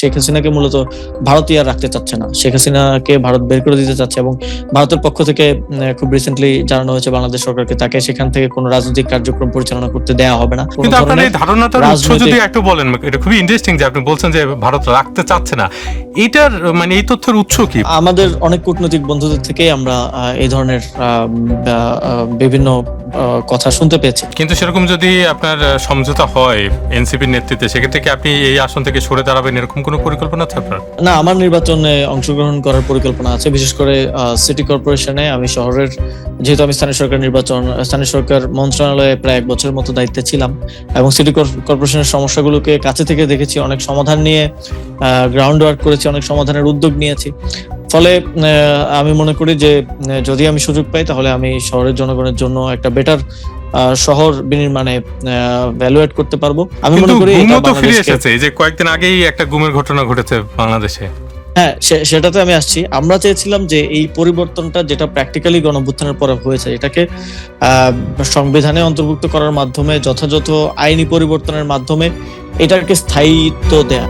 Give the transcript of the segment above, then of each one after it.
শেখ হাসিনাকে মূলত ভারতীয় আর রাখতে চাচ্ছে না, শেখ হাসিনাকে ভারত বের করে দিতে চাচ্ছে। এবং ভারতের পক্ষ থেকে খুব রিসেন্টলি জানানো হয়েছে বাংলাদেশ সরকারকে, তাকে সেখান থেকে কোনো রাজনৈতিক কার্যক্রম পরিচালনা করতে দেওয়া হবে না। কিন্তু আপনার এই ধারণাটার উৎস যদি একটু বলেন, এটা খুবই ইন্টারেস্টিং যে আপনি বলছেন যে ভারত রাখতে চাচ্ছে না, এটার মানে এই তথ্যের উৎস কি? আমাদের অনেক কূটনৈতিক বন্ধুদের থেকেই আমরা এই ধরনের বিভিন্ন কথা শুনতে পেয়েছি। কিন্তু সেরকম যদি আপনার সমঝোতা হয় এনসিপির নেতৃত্বে, সেক্ষেত্রে কি আপনি এই আসন থেকে সরে দাঁড়াবেন, এরকম কোনো পরিকল্পনা আছে আপনার? না, আমার নির্বাচনে অংশগ্রহণ করার পরিকল্পনা আছে, বিশেষ করে সিটি কর্পোরেশনে। আমি শহরের, যেহেতু আমি স্থানীয় সরকার মন্ত্রণালয়ে প্রায় 1 বছরের মতো দায়িত্বে ছিলাম এবং সিটি কর্পোরেশনের সমস্যাগুলোকে কাছে থেকে দেখেছি, অনেক সমাধান নিয়ে গ্রাউন্ড ওয়ার্ক করেছি, অনেক সমাধানের উদ্যোগ নিয়েছি। ফলে আমি মনে করি যে যদি আমি সুযোগ পাই তাহলে আমি শহরের জনগণের জন্য একটা বেটার শহর বিনির্মাণে ভ্যালুয়েট করতে পারবো। আমি মনে করি যে কয়েকদিন আগেই একটা গুমের ঘটনা ঘটেছে বাংলাদেশে। হ্যাঁ, সেটাতে আমি আসছি। আমরা চেয়েছিলাম যে এই পরিবর্তনটা যেটা প্র্যাকটিক্যালি গণঅভ্যুত্থানের পরে হয়েছে, এটাকে সংবিধানে অন্তর্ভুক্ত করার মাধ্যমে, যথাযথ আইনি পরিবর্তনের মাধ্যমে এটাকে স্থায়িত্ব দেয়া।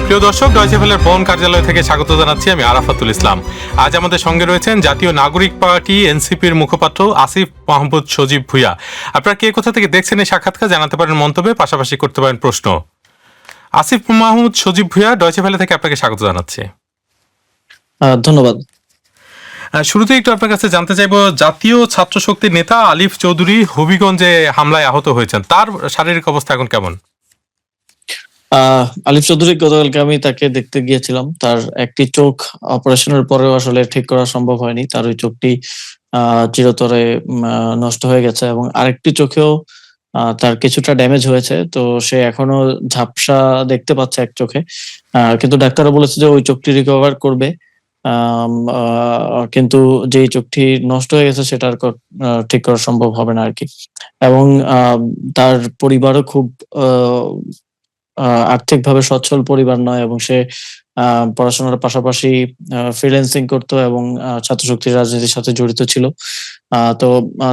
প্রিয় দর্শক, ডয়চে ভেলের বন কার্যালয় থেকে স্বাগত জানাচ্ছি, আমি আরাফাতুল ইসলাম। আজ আমাদের সঙ্গে রয়েছেন জাতীয় নাগরিক পার্টি এনসিপির মুখপাত্র আসিফ মাহমুদ সজীব ভুঁইয়া। আপনারা কে কোথা থেকে দেখছেন এই সাক্ষাৎকার জানাতে পারেন মন্তব্যে, পাশাপাশি করতে পারেন প্রশ্ন। আসিফ মাহমুদ সজীব ভুঁইয়া, ডয়চে ভেলে থেকে আপনাকে স্বাগত জানাচ্ছি। ধন্যবাদ। শুরুতে একটু আপনার কাছে জানতে চাইব, জাতীয় ছাত্র শক্তির নেতা আলিফ চৌধুরী হবিগঞ্জে হামলায় আহত হয়েছেন, তার শারীরিক অবস্থা এখন কেমন? আলিফ চৌধুরী, গতকালকে আমি তাকে দেখতে গিয়েছিলাম। তার একটি চোখ অপারেশনের পরেও আসলে ঠিক করা সম্ভব হয়নি, তার ওই চোখটি চিরতরে নষ্ট হয়ে গেছে এবং আরেকটি চোখেও তার কিছুটা ড্যামেজ হয়েছে। তো সে এখনো ঝাপসা দেখতে পাচ্ছে এক চোখে, কিন্তু ডাক্তাররা বলেছে যে ওই চোখটি রিকভার করবে। কিন্তু যেই চোখটি নষ্ট হয়ে গেছে সেটা আর ঠিক করা সম্ভব হবে না আর কি। এবং তার পরিবারও খুব আর্থিকভাবে সচ্ছল পরিবার নয় এবং সে পড়াশোনার পাশাপাশি ফ্রিল্যান্সিং করতো এবং ছাত্র শক্তির রাজনীতির সাথে জড়িত ছিল। তো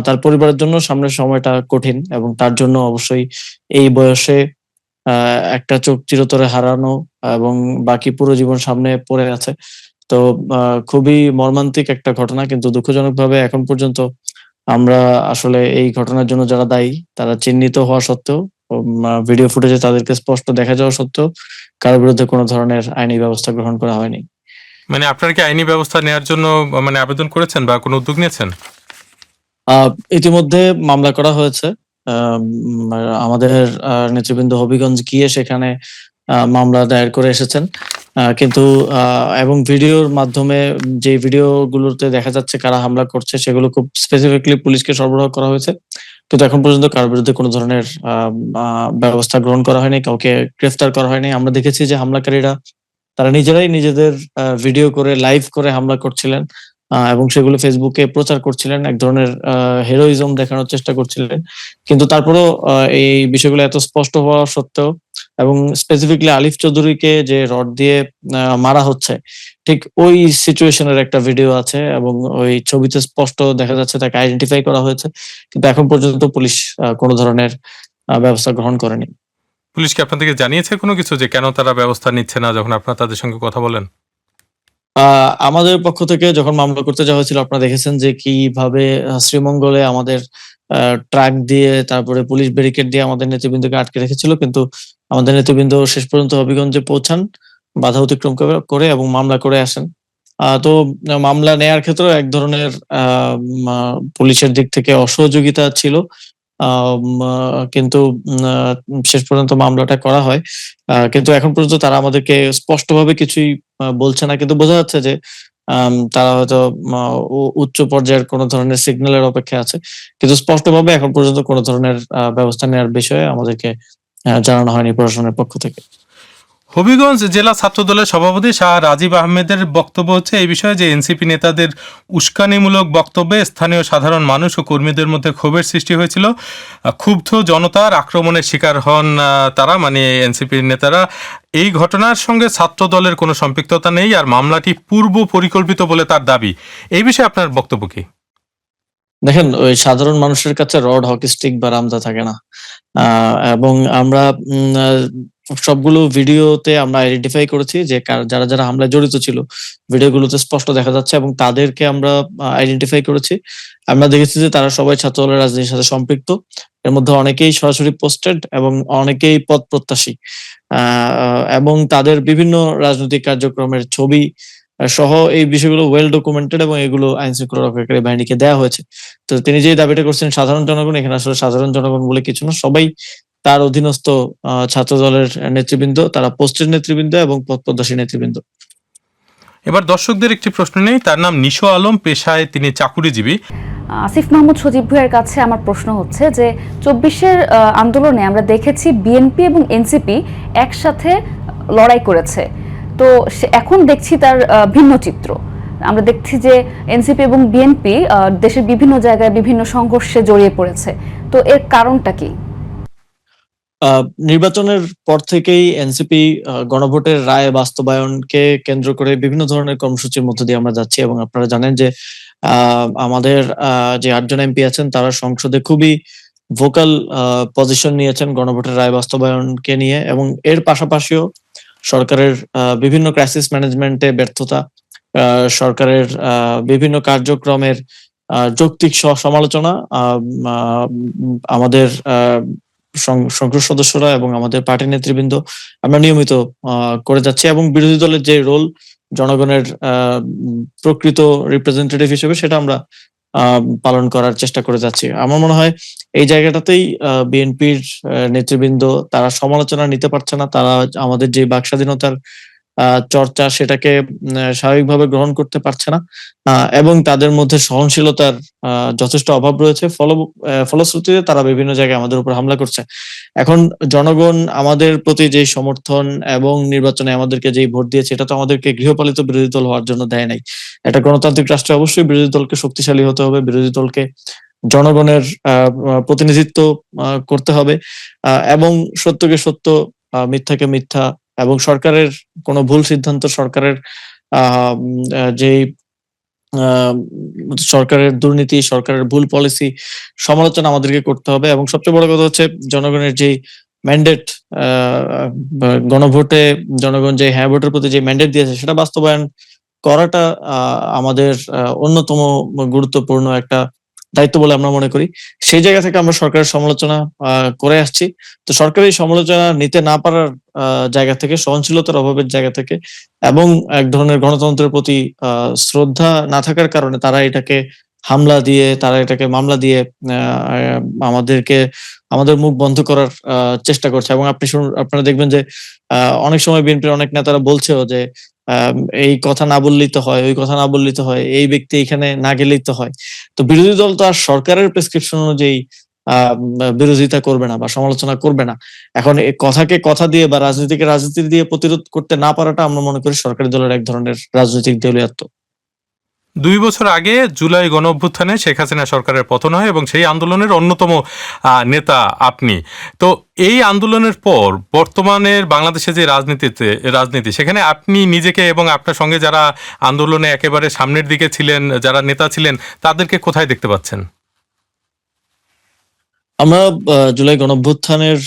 তার পরিবারের জন্য সামনের সময়টা কঠিন এবং তার জন্য অবশ্যই এই বয়সে একটা চোখ চিরতরে হারানো এবং বাকি পুরো জীবন সামনে পড়ে আছে। তো খুবই মর্মান্তিক একটা ঘটনা, কিন্তু দুঃখজনকভাবে এখন পর্যন্ত আমরা আসলে এই ঘটনার জন্য যারা দায়ী তারা চিহ্নিত হওয়া সত্ত্বেও, ভিডিও ফুটেজে তাদেরকে স্পষ্ট দেখা যাওয়া সত্ত্বেও কারোর বিরুদ্ধে কোনো ধরনের আইনি ব্যবস্থা গ্রহণ করা হয়নি। মানে আপনারা কি আইনি ব্যবস্থা নেওয়ার জন্য মানে আবেদন করেছেন বা কোনো উদ্যোগ নিয়েছেন? ইতিমধ্যে মামলা করা হয়েছে। আমাদের নেতৃবৃন্দ হবিগঞ্জ গিয়ে সেখানে মামলা দায়ের করে এসেছেন, কিন্তু এবং ভিডিওর মাধ্যমে যে ভিডিওগুলোতে দেখা যাচ্ছে কারা হামলা করছে সেগুলো খুব স্পেসিফিকলি পুলিশকে সরবরাহ করা হয়েছে, কিন্তু এখন পর্যন্ত কারোর বিরুদ্ধে কোনো ধরনের ব্যবস্থা গ্রহণ করা হয়নি, কাউকে গ্রেফতার করা হয়নি। আমরা দেখেছি যে হামলাকারীরা তারা নিজেরাই নিজেদের ভিডিও করে লাইভ করে হামলা করছিলেন এবং সেগুলো ফেসবুকে প্রচার করছিলেন, এক ধরনের হেরোইজম দেখানোর চেষ্টা করছিলেন। কিন্তু তারপরেও এই বিষয়গুলো এত স্পষ্ট হওয়া সত্ত্বেও এবং স্পেসিফিকলি আলিফ চৌধুরীকে যে রড দিয়ে মারা হচ্ছে, ঠিক ওই সিচুয়েশনের একটা ভিডিও আছে এবং ওই ছবিতে স্পষ্ট দেখা যাচ্ছে তাকে আইডেন্টিফাই করা হয়েছে, কিন্তু এখন পর্যন্ত পুলিশ কোনো ধরনের ব্যবস্থা গ্রহণ করেনি। পুলিশ কি আপনাদেরকে জানিয়েছে কোনো কিছু, যে কেন তারা ব্যবস্থা নিচ্ছে না, যখন আপনারা তাদের সঙ্গে কথা বলেন? আমাদের পক্ষ থেকে যখন মামলা করতে যাওয়া হয়েছিল, আপনারা দেখেছেন যে কিভাবে শ্রীমঙ্গলে আমাদের ট্রাক দিয়ে, তারপরে পুলিশ ব্যারিকেড দিয়ে আমাদের নেতৃবৃন্দকে আটকে রেখেছিল, কিন্তু আমাদের নেতৃবৃন্দ শেষ পর্যন্ত হবিগঞ্জে পৌঁছান, বাধা অতিক্রম করে এবং মামলা করে আসেন। তো মামলা নেয়ার ক্ষেত্রেও এক ধরনের পুলিশের দিক থেকে অসহযোগিতা ছিল, কিন্তু শেষ পর্যন্ত মামলাটা করা হয়। কিন্তু এখন পর্যন্ত তারা আমাদেরকে স্পষ্টভাবে কিছুই বলছে না, কিন্তু বোঝা যাচ্ছে যে তারা হয়তো উচ্চ পর্যায়ের কোনো ধরনের সিগন্যালের অপেক্ষায় আছে, কিন্তু স্পষ্টভাবে এখন পর্যন্ত কোনো ধরনের ব্যবস্থা নেওয়ার বিষয়ে আমাদেরকে জানানো হয়নি প্রশাসনের পক্ষ থেকে। হবিগঞ্জ জেলা ছাত্রদলের সভাপতি শাহ রাজীব আহমেদের বক্তব্য হচ্ছে এই বিষয়ে যে এনসিপি নেতাদের উস্কানিমূলক বক্তব্যে স্থানীয় সাধারণ মানুষ ও কর্মীদের মধ্যে ক্ষোভের সৃষ্টি হয়েছিল। ক্ষুব্ধ জনতার আক্রমণের শিকার হন তারা, মানে এনসিপির নেতারা। এই ঘটনার সঙ্গে ছাত্র দলের কোনো সম্পৃক্ততা নেই আর মামলাটি পূর্ব পরিকল্পিত বলে তার দাবি। এই বিষয়ে আপনার বক্তব্য কি? দেখেন, ওই সাধারণ মানুষের কাছে রড, হকি স্টিক বা রামদা থাকে না। এবং আমরা সবগুলো ভিডিওতে আমরা আইডেন্টিফাই করেছি যে যারা হামলায় জড়িত ছিল। ভিডিওগুলোতে স্পষ্ট দেখা যাচ্ছে এবং তাদেরকে আমরা আইডেন্টিফাই করেছি। আমরা দেখেছি যে তারা সবাই ছাত্রদলের রাজনীতির সাথে সম্পৃক্ত। এর মধ্যে অনেকেই সরাসরি পোস্টেড এবং অনেকেই পদপ্রত্যাশী। আ এবং তাদের বিভিন্ন রাজনৈতিক কার্যক্রমের ছবি সহ এই বিষয়গুলো ওয়েল ডকুমেন্টেড এবং এগুলো আইনশৃঙ্খলা রক্ষাকারী বাহিনীকে দেয়া হয়েছে। তো তিনি যে দাবিটা করছেন সাধারণ জনগণ, এখানে আসলে সাধারণ জনগণ বলে কিছু না। সবাই তার অধীনস্থ ছাত্রদলের নেতৃবৃন্দ, তারা পোস্টেড নেতৃবৃন্দ এবং পদপ্রত্যাশী নেতৃবৃন্দ। এবার দর্শকদের একটি প্রশ্ন নেই। তার নাম নিশো আলম, পেশায় তিনি চাকুরিজীবী। আসিফ মাহমুদ সজীব ভুঁইয়ার কাছে আমার প্রশ্ন হচ্ছে যে ২৪-এর আন্দোলনে আমরা দেখেছি বিএনপি এবং এনসিপি একসাথে লড়াই করেছে, তো এখন দেখছি তার ভিন্ন চিত্র। আমরা দেখছি যে এনসিপি এবং বিএনপি দেশের বিভিন্ন জায়গায় বিভিন্ন সংঘর্ষে জড়িয়ে পড়েছে, তো এর কারণটা কি? নির্বাচনের পর থেকেই এনসিপি গণভোটের রায় বাস্তবায়নকে কেন্দ্র করে বিভিন্ন ধরনের কর্মসূচির মধ্য দিয়ে আমরা যাচ্ছি এবং আপনারা জানেন যে আমাদের যে ৮ জন এমপি আছেন তারা সংসদে খুবই ভোকাল পজিশন নিয়েছেন গণভোটের রায় বাস্তবায়নকে নিয়ে, এবং এর পাশাপাশিও সরকারের বিভিন্ন ক্রাইসিস ম্যানেজমেন্টে ব্যর্থতা, সরকারের বিভিন্ন কার্যক্রমের যৌক্তিক সমালোচনা আমাদের সংসদ সদস্যরা এবং আমাদের পার্টি নেতৃবৃন্দ আমরা নিয়মিত করে যাচ্ছি, এবং বিরোধী দলের যে রোল জনগণের প্রকৃত রিপ্রেজেন্টেটিভ হিসেবে সেটা আমরা পালন করার চেষ্টা করে যাচ্ছি। আমার মনে হয় এই জায়গাটাতেই বিএনপির নেতৃবৃন্দ তারা সমালোচনা নিতে পারছে না, তারা আমাদের যে বাক স্বাধীনতার চর্চা সেটাকে স্বাভাবিকভাবে গ্রহণ করতে পারছে না, এবং তাদের মধ্যে সহনশীলতার যথেষ্ট অভাব রয়েছে। ফলশ্রুতিতে তারা বিভিন্ন জায়গায় আমাদের উপর হামলা করছে। এখন জনগণ আমাদের প্রতি যে সমর্থন এবং নির্বাচনে আমাদেরকে যেই ভোট দিয়েছে এটা তো আমাদেরকে গৃহপালিত বিরোধী দল হওয়ার জন্য দেয় নাই। একটা গণতান্ত্রিক রাষ্ট্রে অবশ্যই বিরোধী দলকে শক্তিশালী হতে হবে, বিরোধী দলকে জনগণের প্রতিনিধিত্ব করতে হবে, এবং সত্যকে সত্য, মিথ্যাকে মিথ্যা, এবং সরকারের কোনো ভুল সিদ্ধান্ত, সরকারের যেই সরকারের দুর্নীতি, সরকারের ভুল পলিসি সমালোচনা আমাদেরকে করতে হবে, এবং সবচেয়ে বড় কথা হচ্ছে জনগণের যেই ম্যান্ডেট, গণভোটে জনগণ যে হ্যাঁ ভোটের প্রতি যে ম্যান্ডেট দিয়েছে সেটা বাস্তবায়ন করাটা আমাদের অন্যতম গুরুত্বপূর্ণ একটা দায়িত্ব বলে আমরা মনে করি। সেই জায়গা থেকে আমরা সরকারের সমালোচনা করে আসছি। তো সরকার এই সমালোচনা নিতে না পারার জায়গা থেকে, সহনশীলতার অভাবের জায়গা থেকে, এবং এক ধরনের গণতন্ত্রের প্রতি শ্রদ্ধা না থাকার কারণে তারা এটাকে হামলা দিয়ে, তারা এটাকে মামলা দিয়ে আমাদেরকে আমাদের মুখ বন্ধ করার চেষ্টা করছে। এবং আপনারা দেখবেন যে অনেক সময় বিএনপির অনেক নেতারা বলছেও যে এই কথা না বললেই তো হয়, ওই কথা না বললেই তো হয়, এই ব্যক্তি এখানে না গেলেই তো হয়। তো বিরোধী দল তো আর সরকারের প্রেসক্রিপশন অনুযায়ী বিরোধিতা করবে না বা সমালোচনা করবে না। এখন এই কথাকে কথা দিয়ে বা রাজনীতিকে রাজনীতি দিয়ে প্রতিরোধ করতে না পারাটা আমরা মনে করি সরকারি দলের এক ধরনের রাজনৈতিক দেউলিয়াত্ব। ২ বছর আগে জুলাই গণঅভ্যুত্থানে শেখ হাসিনা সরকারের পতন হয় এবং সেই আন্দোলনের অন্যতম নেতা আপনি। তো এই আন্দোলনের পর বর্তমানের বাংলাদেশে যে রাজনীতি সেখানে আপনি নিজেকে এবং আপনার সঙ্গে যারা আন্দোলনে একেবারে সামনের দিকে ছিলেন, যারা নেতা ছিলেন, তাদেরকে কোথায় দেখতে পাচ্ছেন? আমরা জুলাই গণঅভ্যুত্থানের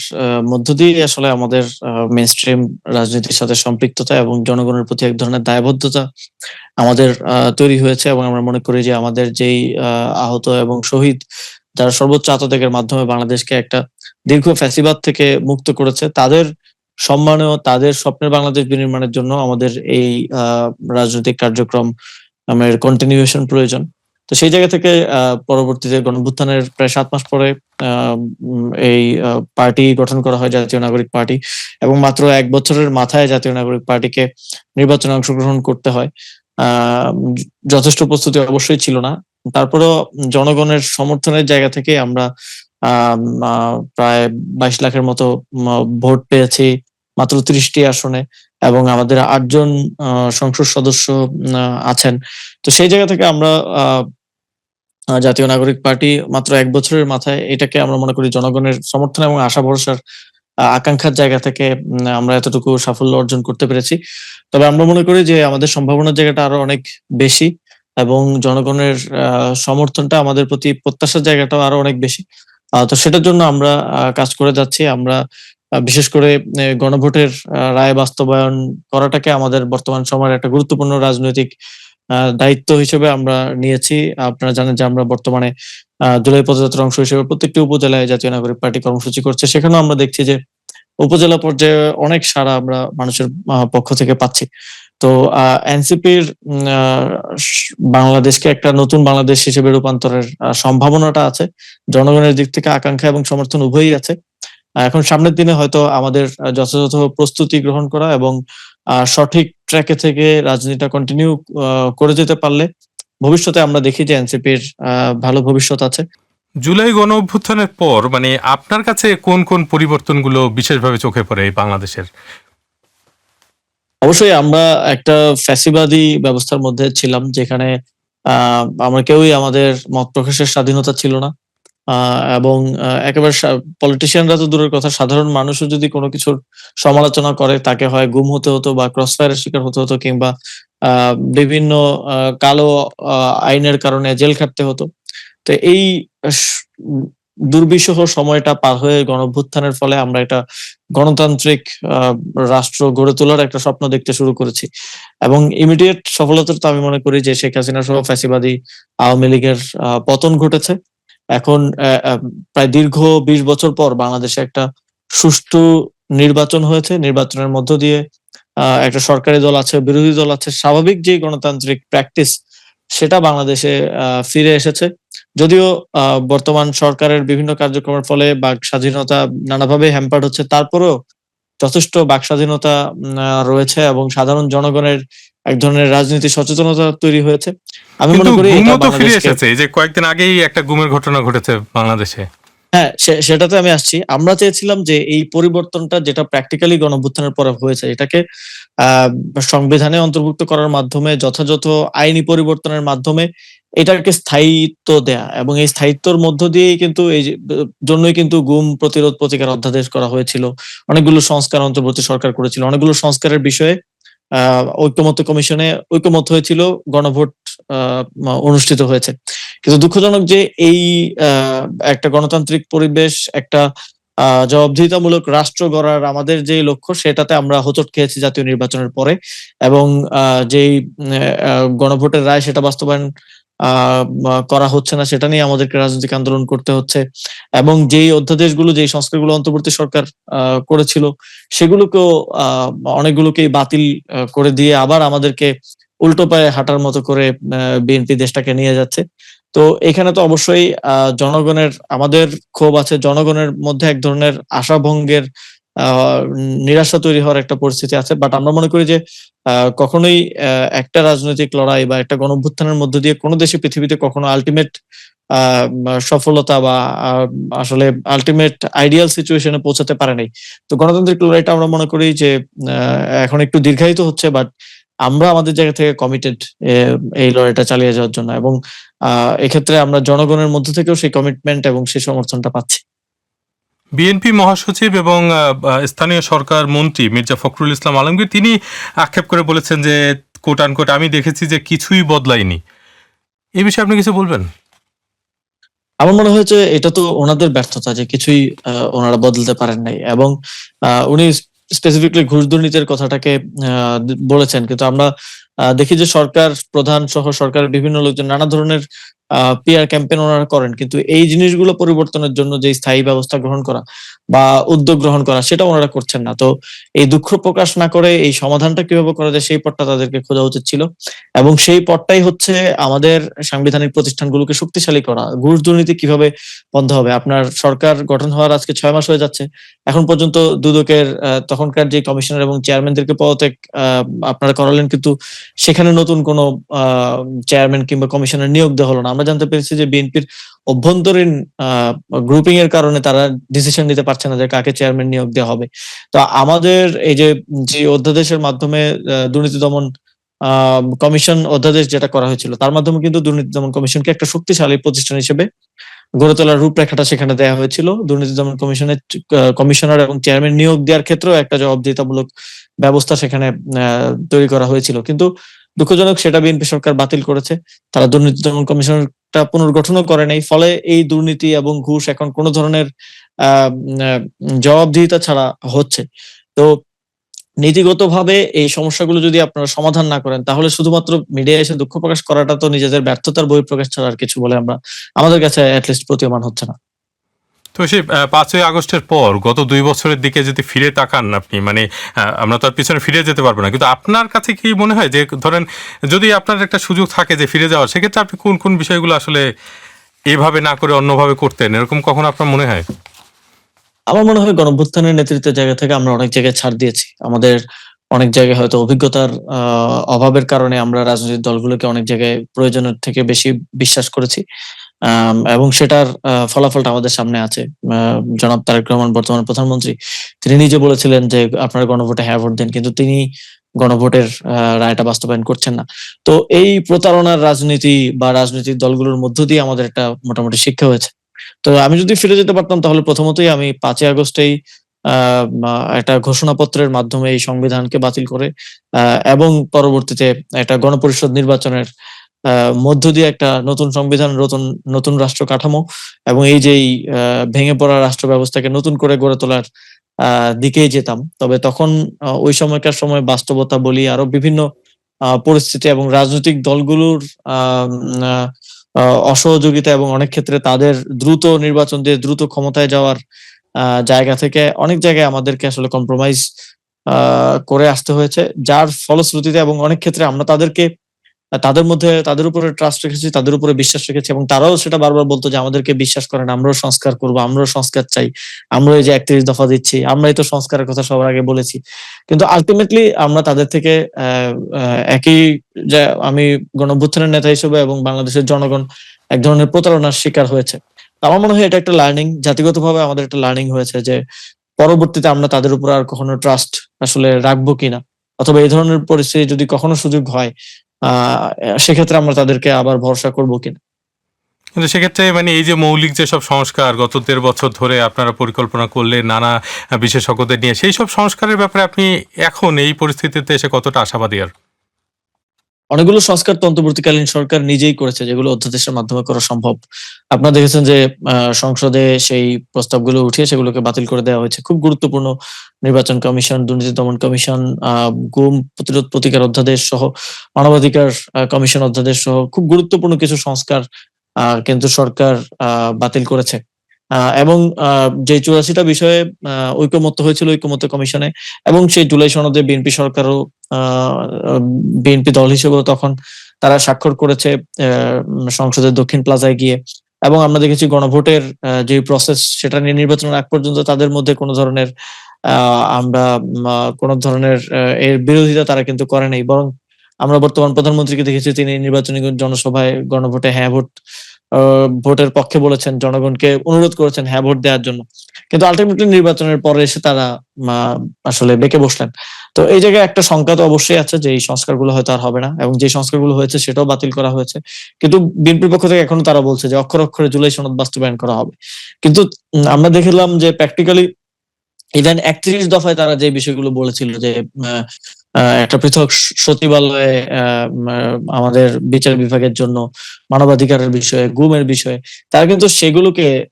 মধ্য দিয়ে আসলে আমাদের মেইনস্ট্রিম রাজনীতির সাথে সম্পৃক্ততা এবং জনগণের প্রতি এক ধরনের দায়বদ্ধতা আমাদের তৈরি হয়েছে, এবং আমরা মনে করি যে আমাদের যেই আহত এবং শহীদ যারা সর্বোচ্চ আত্মত্যাগের মাধ্যমে বাংলাদেশকে একটা দীর্ঘ ফ্যাসিবাদ থেকে মুক্ত করেছে, তাদের সম্মানেও তাদের স্বপ্নের বাংলাদেশ বিনির্মাণের জন্য আমাদের এই রাজনৈতিক কার্যক্রম আমাদের কন্টিনিউশন প্রয়োজন। তো সেই জায়গা থেকে পরবর্তীতে গণঅভ্যুত্থানের প্রায় ৭ মাস পরে এই পার্টি গঠন করা হয়, জাতীয় নাগরিক পার্টি, এবং মাত্র ১ বছরের মাথায় জাতীয় নাগরিক পার্টিকে নির্বাচনে অংশগ্রহণ করতে হয়। যথেষ্ট প্রস্তুতি অবশ্যই ছিল না। তারপরেও জনগণের সমর্থনের জায়গা থেকে আমরা প্রায় ২২ লাখের মতো ভোট পেয়েছি মাত্র ৩০টি আসনে, এবং আমাদের ৮ জন সংসদ সদস্য আছেন। তো সেই জায়গা থেকে আমরা জাতীয় নাগরিক পার্টি মাত্র ১ বছরের মাথায় এটাকে আমরা মনে করি জনগণের সমর্থন এবং আশা ভরসার আকাঙ্ক্ষার জায়গা থেকে আমরা এতটুকু সাফল্য অর্জন করতে পেরেছি। তবে আমরা মনে করি যে আমাদের সম্ভাবনার জায়গাটা আরো অনেক বেশি। এবং জনগণের সমর্থনটা আমাদের প্রতি প্রত্যাশার জায়গাটাও আরো অনেক বেশি। তো সেটার জন্য আমরা কাজ করে যাচ্ছি। আমরা বিশেষ করে গণভোটের রায় বাস্তবায়ন করাটাকে আমাদের বর্তমান সময়ের একটা গুরুত্বপূর্ণ রাজনৈতিক দায়িত্ব হিসেবে আমরা নিয়েছি। আপনারা জানেন যে আমরা বর্তমানে জুলাই পদযাত্রার অংশ হিসেবে প্রত্যেকটি উপজেলায় জাতীয় নাগরিক পার্টি কর্মসূচি করছে। সেখানেও আমরা দেখছি যে উপজেলা পর্যায়ে অনেক সাড়া আমরা মানুষের পক্ষ থেকে পাচ্ছি। তো এনসিপির বাংলাদেশকে একটা নতুন বাংলাদেশ হিসেবে রূপান্তরের সম্ভাবনাটা আছে। জনগণের দিক থেকে আকাঙ্ক্ষা এবং সমর্থন উভয়ই আছে। এখন সামনের দিনে হয়তো আমাদের যথাযথ প্রস্তুতি গ্রহণ করা এবং সঠিক ট্র্যাকে থেকে রাজনীতিটা কন্টিনিউ করে যেতে পারলে ভবিষ্যতে আমরা দেখি যে এনসিপির ভালো ভবিষ্যৎ আছে। জুলাই গণ অভ্যুত্থানের পর মানে আপনার কাছে কোন কোন পরিবর্তনগুলো বিশেষভাবে চোখে পড়ে এই বাংলাদেশের? অবশ্যই আমরা একটা ফ্যাসিবাদী ব্যবস্থার মধ্যে ছিলাম, যেখানে আমরা কেউই আমাদের মত প্রকাশের স্বাধীনতা ছিল না। এবং একেবারে পলিটিশিয়ানরা তো দূরের কথা, সাধারণ মানুষও যদি কোনো কিছুর সমালোচনা করে তাকে হয় গুম হতে হতো বা ক্রস ফায়ারের শিকার হতে হতো, কিংবা বিভিন্ন কালো আইনের কারণে জেল খাটতে হতো। তো এই স- দুর্বিষহ সময়টা পার হয়ে গণঅভ্যুত্থানের ফলে আমরা একটা গণতান্ত্রিক আহ, রাষ্ট্র গড়ে তোলার একটা স্বপ্ন দেখতে শুরু করেছি। এবং ইমিডিয়েট সফলতা তো আমি মনে করি যে শেখ হাসিনা সহ ফ্যাসিবাদী আওয়ামী লীগের পতন ঘটেছে। এখন প্রায় দীর্ঘ 20 বছর পর বাংলাদেশে একটা সুষ্ঠু নির্বাচন হয়েছে। নির্বাচনের মধ্য দিয়ে একটা সরকারি দল আছে, বিরোধী দল আছে, স্বাভাবিক যে গণতান্ত্রিক প্র্যাকটিস সেটা বাংলাদেশে ফিরে এসেছে। যদিও বর্তমান সরকারের বিভিন্ন কার্যক্রমের ফলে বাক স্বাধীনতা নানাভাবে হ্যাম্পার্ড হচ্ছে, তারপরেও যথেষ্ট বাক স্বাধীনতা রয়েছে এবং সাধারণ জনগণের এক ধরনের রাজনীতি সচেতনতা তৈরি হয়েছে। আমি মনে কিন্তু করি এটা গুমও তো ফিরে বাংলাদেশকে, এসেছে, এই যে কয়েকদিন আগেই একটা গুমের ঘটনা ঘটেছে বাংলাদেশে। হ্যাঁ, সেটাতে আমি আসছি। আমরা চেয়েছিলাম যে এই পরিবর্তনটা যেটা প্র্যাকটিক্যালি গণঅভ্যুত্থানের পরে হয়েছে, এটাকে আহ সংবিধানে অন্তর্ভুক্ত করার মাধ্যমে, যথাযথ আইনি পরিবর্তনের মাধ্যমে এটাকে স্থায়িত্ব দেয়া, এবং এই স্থায়িত্বর মধ্য দিয়েই কিন্তু জন্যই কিন্তু গুম প্রতিরোধ প্রতিকার অধ্যাদেশ করা হয়েছিল। অনেকগুলো সংস্কার অন্তর্বর্তী সরকার করেছিল, অনেকগুলো সংস্কারের বিষয়ে ঐকমত্য কমিশনে ঐকমত হয়েছিল, গণভোট অনুষ্ঠিত হয়েছে। কিন্তু দুঃখজনক যে এই একটা গণতান্ত্রিক পরিবেশ, একটা জবাবদিহিতামূলক রাষ্ট্র গড়ার আমাদের যে লক্ষ্য, সেটাতে আমরা হোঁচট খেয়েছি জাতীয় নির্বাচনের পরে। এবং যেই গণভোটের রায় সেটা বাস্তবায়ন করা হচ্ছে না, সেটা নিয়ে আমাদেরকে রাজনৈতিক আন্দোলন করতে হচ্ছে। এবং যেই অধ্যাদেশগুলো, যেই সংস্কারগুলো অন্তর্বর্তী সরকার করেছিল, সেগুলোকেও অনেকগুলোকেই বাতিল করে দিয়ে আবার আমাদেরকে উল্টো পায়ে হাঁটার মতো করে বিএনপি দেশটাকে নিয়ে যাচ্ছে। তো এখানে তো অবশ্যই জনগণের, আমাদের ক্ষোভ আছে, জনগণের মধ্যে এক ধরনের আশাভঙ্গের নিরাশা তৈরি হওয়ার একটা পরিস্থিতি আছে। বাট আমরা মনে করি যে কখনোই একটা রাজনৈতিক লড়াই বা একটা গণঅভ্যুত্থানের মধ্য দিয়ে কোনো দেশে পৃথিবীতে কখনো আলটিমেট সফলতা বা আসলে আলটিমেট আইডিয়াল সিচুয়েশনে পৌঁছাতে পারে নাই। তো গণতান্ত্রিক লড়াইটা আমরা মনে করি যে এখন একটু দীর্ঘায়িত হচ্ছে, বাট আমরা আমাদের জায়গা থেকে কমিটেড এই লড়াইটা চালিয়ে যাওয়ার জন্য। এবং এক্ষেত্রে আমরা জনগণের মধ্য থেকেও সেই কমিটমেন্ট এবং সেই সমর্থনটা পাচ্ছি। বিএনপি মহাসচিব এবং স্থানীয় সরকার মন্ত্রী মির্জা ফখরুল ইসলাম আলমগীর তিনি আক্ষেপ করে বলেছেন যে কোট আনকোট আমি দেখেছি যে কিছুই বদলায়নি। এই বিষয়ে আপনি কিছু বলবেন? আমার মনে হয়েছে এটা তো ওনাদের ব্যর্থতা যে কিছুই ওনারা বদলাতে পারেন নাই। এবং উনি স্পেসিফিকলি ঘুষ দুর্নীতির কথাটাকে বলেছেন, কিন্তু আমরা দেখি যে সরকার প্রধান সহ সরকারের বিভিন্ন লোকজন নানা ধরনের পিআর ক্যাম্পেইন ওনারা করেন, কিন্তু এই জিনিসগুলো পরিবর্তনের জন্য যে স্থায়ী ব্যবস্থা গ্রহণ করা বা উদ্যোগ গ্রহণ করা, সেটা ওনারা করছেন না। তো এই দুঃখ প্রকাশ না করে এই সমাধানটা কিভাবে করা যায়, সেই পথটা তাদেরকে খোঁজা উচিত ছিল। এবং সেই পথটাই হচ্ছে আমাদের সাংবিধানিক প্রতিষ্ঠানগুলোকে শক্তিশালী করা। ঘুষ দুর্নীতি কিভাবে বন্ধ হবে? আপনার সরকার গঠন হওয়ার আজকে 6 মাস হয়ে যাচ্ছে, এখন পর্যন্ত দুদকের তখনকার যে কমিশনার এবং চেয়ারম্যানদেরকে পদত্যাগ আপনারা করালেন, কিন্তু সেখানে নতুন কোনো চেয়ারম্যান কিংবা কমিশনার নিয়োগ দেওয়া হলো না। আমরা জানতে পেরেছি যে বিএনপির অভ্যন্তরীণ গ্রুপিং এর কারণে তারা ডিসিশন নিতে পারছে না যে কাকে চেয়ারম্যান নিয়োগ দেওয়া হবে। তো আমাদের এই যে অধ্যাদেশের মাধ্যমে দুর্নীতি দমন কমিশন অধ্যাদেশ যেটা করা হয়েছিল, তার মাধ্যমে কিন্তু দুর্নীতি দমন কমিশনকে একটা শক্তিশালী প্রতিষ্ঠান হিসেবে গড়ে তোলার রূপরেখাটা সেখানে দেওয়া হয়েছিল। দুর্নীতি দমন কমিশনের কমিশনার এবং চেয়ারম্যান নিয়োগ দেওয়ার ক্ষেত্রেও একটা জবাবদিহিতামূলক ব্যবস্থা সেখানে তৈরি করা হয়েছিল। কিন্তু দুঃখজনক সেটা বিএনপি সরকার বাতিল করেছে। তারা দুর্নীতি দমন কমিশনটা পুনর্গঠনও করে নাই। ফলে এই দুর্নীতি এবং ঘুষ এখন কোন ধরনের জবাবদিহিতা ছাড়া হচ্ছে। তো নীতিগতভাবে এই সমস্যাগুলো যদি আপনারা সমাধান না করেন, তাহলে শুধুমাত্র মিডিয়ায় এসে দুঃখ প্রকাশ করাটা তো নিজেদের ব্যর্থতার বহিঃপ্রকাশ ছাড়া আর কিছু বলে আমাদের কাছে এটলিস্ট প্রতীয়মান হচ্ছে না। তো সেই ৫ই আগস্টের পর গত ২ বছরের দিকে যদি ফিরে তাকান আপনি, মানে আমরা তো আর পিছনে ফিরে যেতে পারবো না। কিন্তু আপনার কাছে কি মনে হয় যে ধরেন যদি আপনার একটা সুযোগ থাকে যে ফিরে যাওয়ার, সেক্ষেত্রে আপনি কোন, কোন বিষয়গুলো আসলে এভাবে না করে অন্যভাবে করতেন? এরকম কখনো আপনার মনে হয়? আমার মনে হয় গণঅভ্যুত্থানের নেতৃত্বের জায়গা থেকে আমরা অনেক জায়গায় ছাড় দিয়েছি। আমাদের অনেক জায়গায় হয়তো অভিজ্ঞতার অভাবের কারণে আমরা রাজনৈতিক দলগুলোকে অনেক জায়গায় প্রয়োজনের থেকে বেশি বিশ্বাস করেছি। এবং সেটার ফলাফলটা আমাদের সামনে আছে। জনাব তারেক রহমান বর্তমান প্রধানমন্ত্রী, তিনি নিজে বলেছিলেন যে আপনারা গণভোটে হ্যাঁ ভোট দেন। কিন্তু তিনি গণভোটের রায়টা বাস্তবায়ন করছেন না। তো এই প্রতারণার রাজনীতি বা রাজনৈতিক দলগুলোর মধ্য দিয়ে আমাদের একটা মোটামুটি শিক্ষা হয়েছে। তো আমি যদি ফিরে যেতে পারতাম তাহলে প্রথমতই আমি ৫ই আগস্টেই একটা ঘোষণাপত্রের মাধ্যমে এই সংবিধানকে বাতিল করে এবং পরবর্তীতে একটা গণপরিষদ নির্বাচনের মধ্য দিয়ে একটা নতুন সংবিধান, নতুন রাষ্ট্র কাঠামো এবং এই যেই ভেঙে পড়া রাষ্ট্র ব্যবস্থাকে নতুন করে গড়ে তোলার দিকেই যেতাম। তবে তখন ওই সময়কার সময় বাস্তবতা বলি আরো বিভিন্ন পরিস্থিতি এবং রাজনৈতিক দলগুলোর আম আ আ অসহযোগিতা এবং অনেক ক্ষেত্রে তাদের দ্রুত নির্বাচন দিয়ে দ্রুত ক্ষমতায় যাওয়ার জায়গা থেকে অনেক জায়গায় আমাদেরকে আসলে কম্প্রোমাইজ আ করে আসতে হয়েছে। যার ফলশ্রুতিতে এবং অনেক ক্ষেত্রে আমরা তাদের মধ্যে তাদের উপরে ট্রাস্ট রেখেছি, তাদের উপরে বিশ্বাস রেখেছি এবং তারাও সেটা বারবার বলত যে আমাদেরকে বিশ্বাস করেন, আমরাও সংস্কার করব, আমরাও সংস্কার চাই। আমরা এই যে ৩১ দফা দিচ্ছি, আমরাই তো সংস্কারের কথা সবার আগে বলেছি। কিন্তু আল্টিমেটলি আমরা তাদের থেকে অ্যা অ্যা একই যে আমি গণঅভ্যুত্থানের নেতা হিসেবে এবং বাংলাদেশের জনগণ এক ধরনের প্রতারণার শিকার হয়েছে। তো আমার মনে হয় এটা একটা লার্নিং, জাতিগতভাবে আমাদের একটা লার্নিং হয়েছে যে পরবর্তীতে আমরা তাদের উপর আর কখনো ট্রাস্ট আসলে রাখবো কিনা। অথবা এই ধরনের পরিস্থিতি যদি কখনো সুযোগ হয় আ সেক্ষেত্রে আমরা তাদেরকে আবার ভরসা করব কিনা। কিন্তু সেক্ষেত্রে মানে এই যে মৌলিক যেসব সংস্কার গত ১.৫ বছর ধরে আপনারা পরিকল্পনা করলেন নানা বিশেষজ্ঞদের নিয়ে, সেই সব সংস্কারের ব্যাপারে আপনি এখন এই পরিস্থিতিতে এসে কতটা আশাবাদী আর? অনেকগুলো সংস্কার তো অন্তর্বর্তীকালীন সরকার নিজেই করেছে যেগুলো অধ্যাদেশের মাধ্যমে করা সম্ভব। আপনারা দেখেছেন যে সংসদে সেই প্রস্তাবগুলো উঠিয়ে সেগুলোকে বাতিল করে দেওয়া হয়েছে। খুব গুরুত্বপূর্ণ নির্বাচন কমিশন, দুর্নীতি দমন কমিশন, গুম প্রতিরোধ প্রতিকার অধ্যাদেশ সহ মানবাধিকার কমিশন অধ্যাদেশ সহ খুব গুরুত্বপূর্ণ কিছু সংস্কার কিন্তু সরকার বাতিল করেছে। এবং যে ৮৪ টা বিষয়ে ঐকমত্য হয়েছিল ঐকমত্য কমিশনে এবং সেই জুলাই সনদে বিএনপি সরকারও আ বিএনপি দল হিসেবেও তখন তারা স্বাক্ষর করেছে সংসদের দক্ষিণ প্লাজায় গিয়ে। এবং আমরা দেখেছি গণভোটের যে প্রসেস সেটা নিয়ে নির্বাচনের আগ পর্যন্ত তাদের মধ্যে কোন ধরনের আ আমরা কোন ধরনের এর বিরোধিতা তারা কিন্তু করে নাই। বরং আমরা বর্তমান প্রধানমন্ত্রীকে দেখেছি তিনি নির্বাচনী জনসভায় গণভোটে হ্যাঁ ভোটের পক্ষে বলেছেন, জনগণকে অনুরোধ করেছেন হ্যাঁ ভোট দেওয়ার জন্য। কিন্তু আল্টিমেটলি নির্বাচনের পরে এসে তারা মা আসলে বেঁকে বসলেন। তো এই জায়গায় একটা শঙ্কা তো অবশ্যই আছে যে এই সংস্কারগুলো হয়তো আর হবে না এবং যে সংস্কারগুলো হয়েছে সেটাও বাতিল করা হয়েছে। কিন্তু বিএনপির পক্ষ থেকে এখনো তারা বলছে যে অক্ষরে, অক্ষরে জুলাই সনদ বাস্তবায়ন করা হবে। কিন্তু আমরা দেখলাম যে প্র্যাকটিক্যালি ইভেন ৩১ দফায় তারা যে বিষয়গুলো বলেছিল যে আ আ একটা পৃথক সচিবালয়ে আমাদের বিচার বিভাগের জন্য মানবাধিকারের বিষয়ে, গুমের বিষয়ে তারা কিন্তু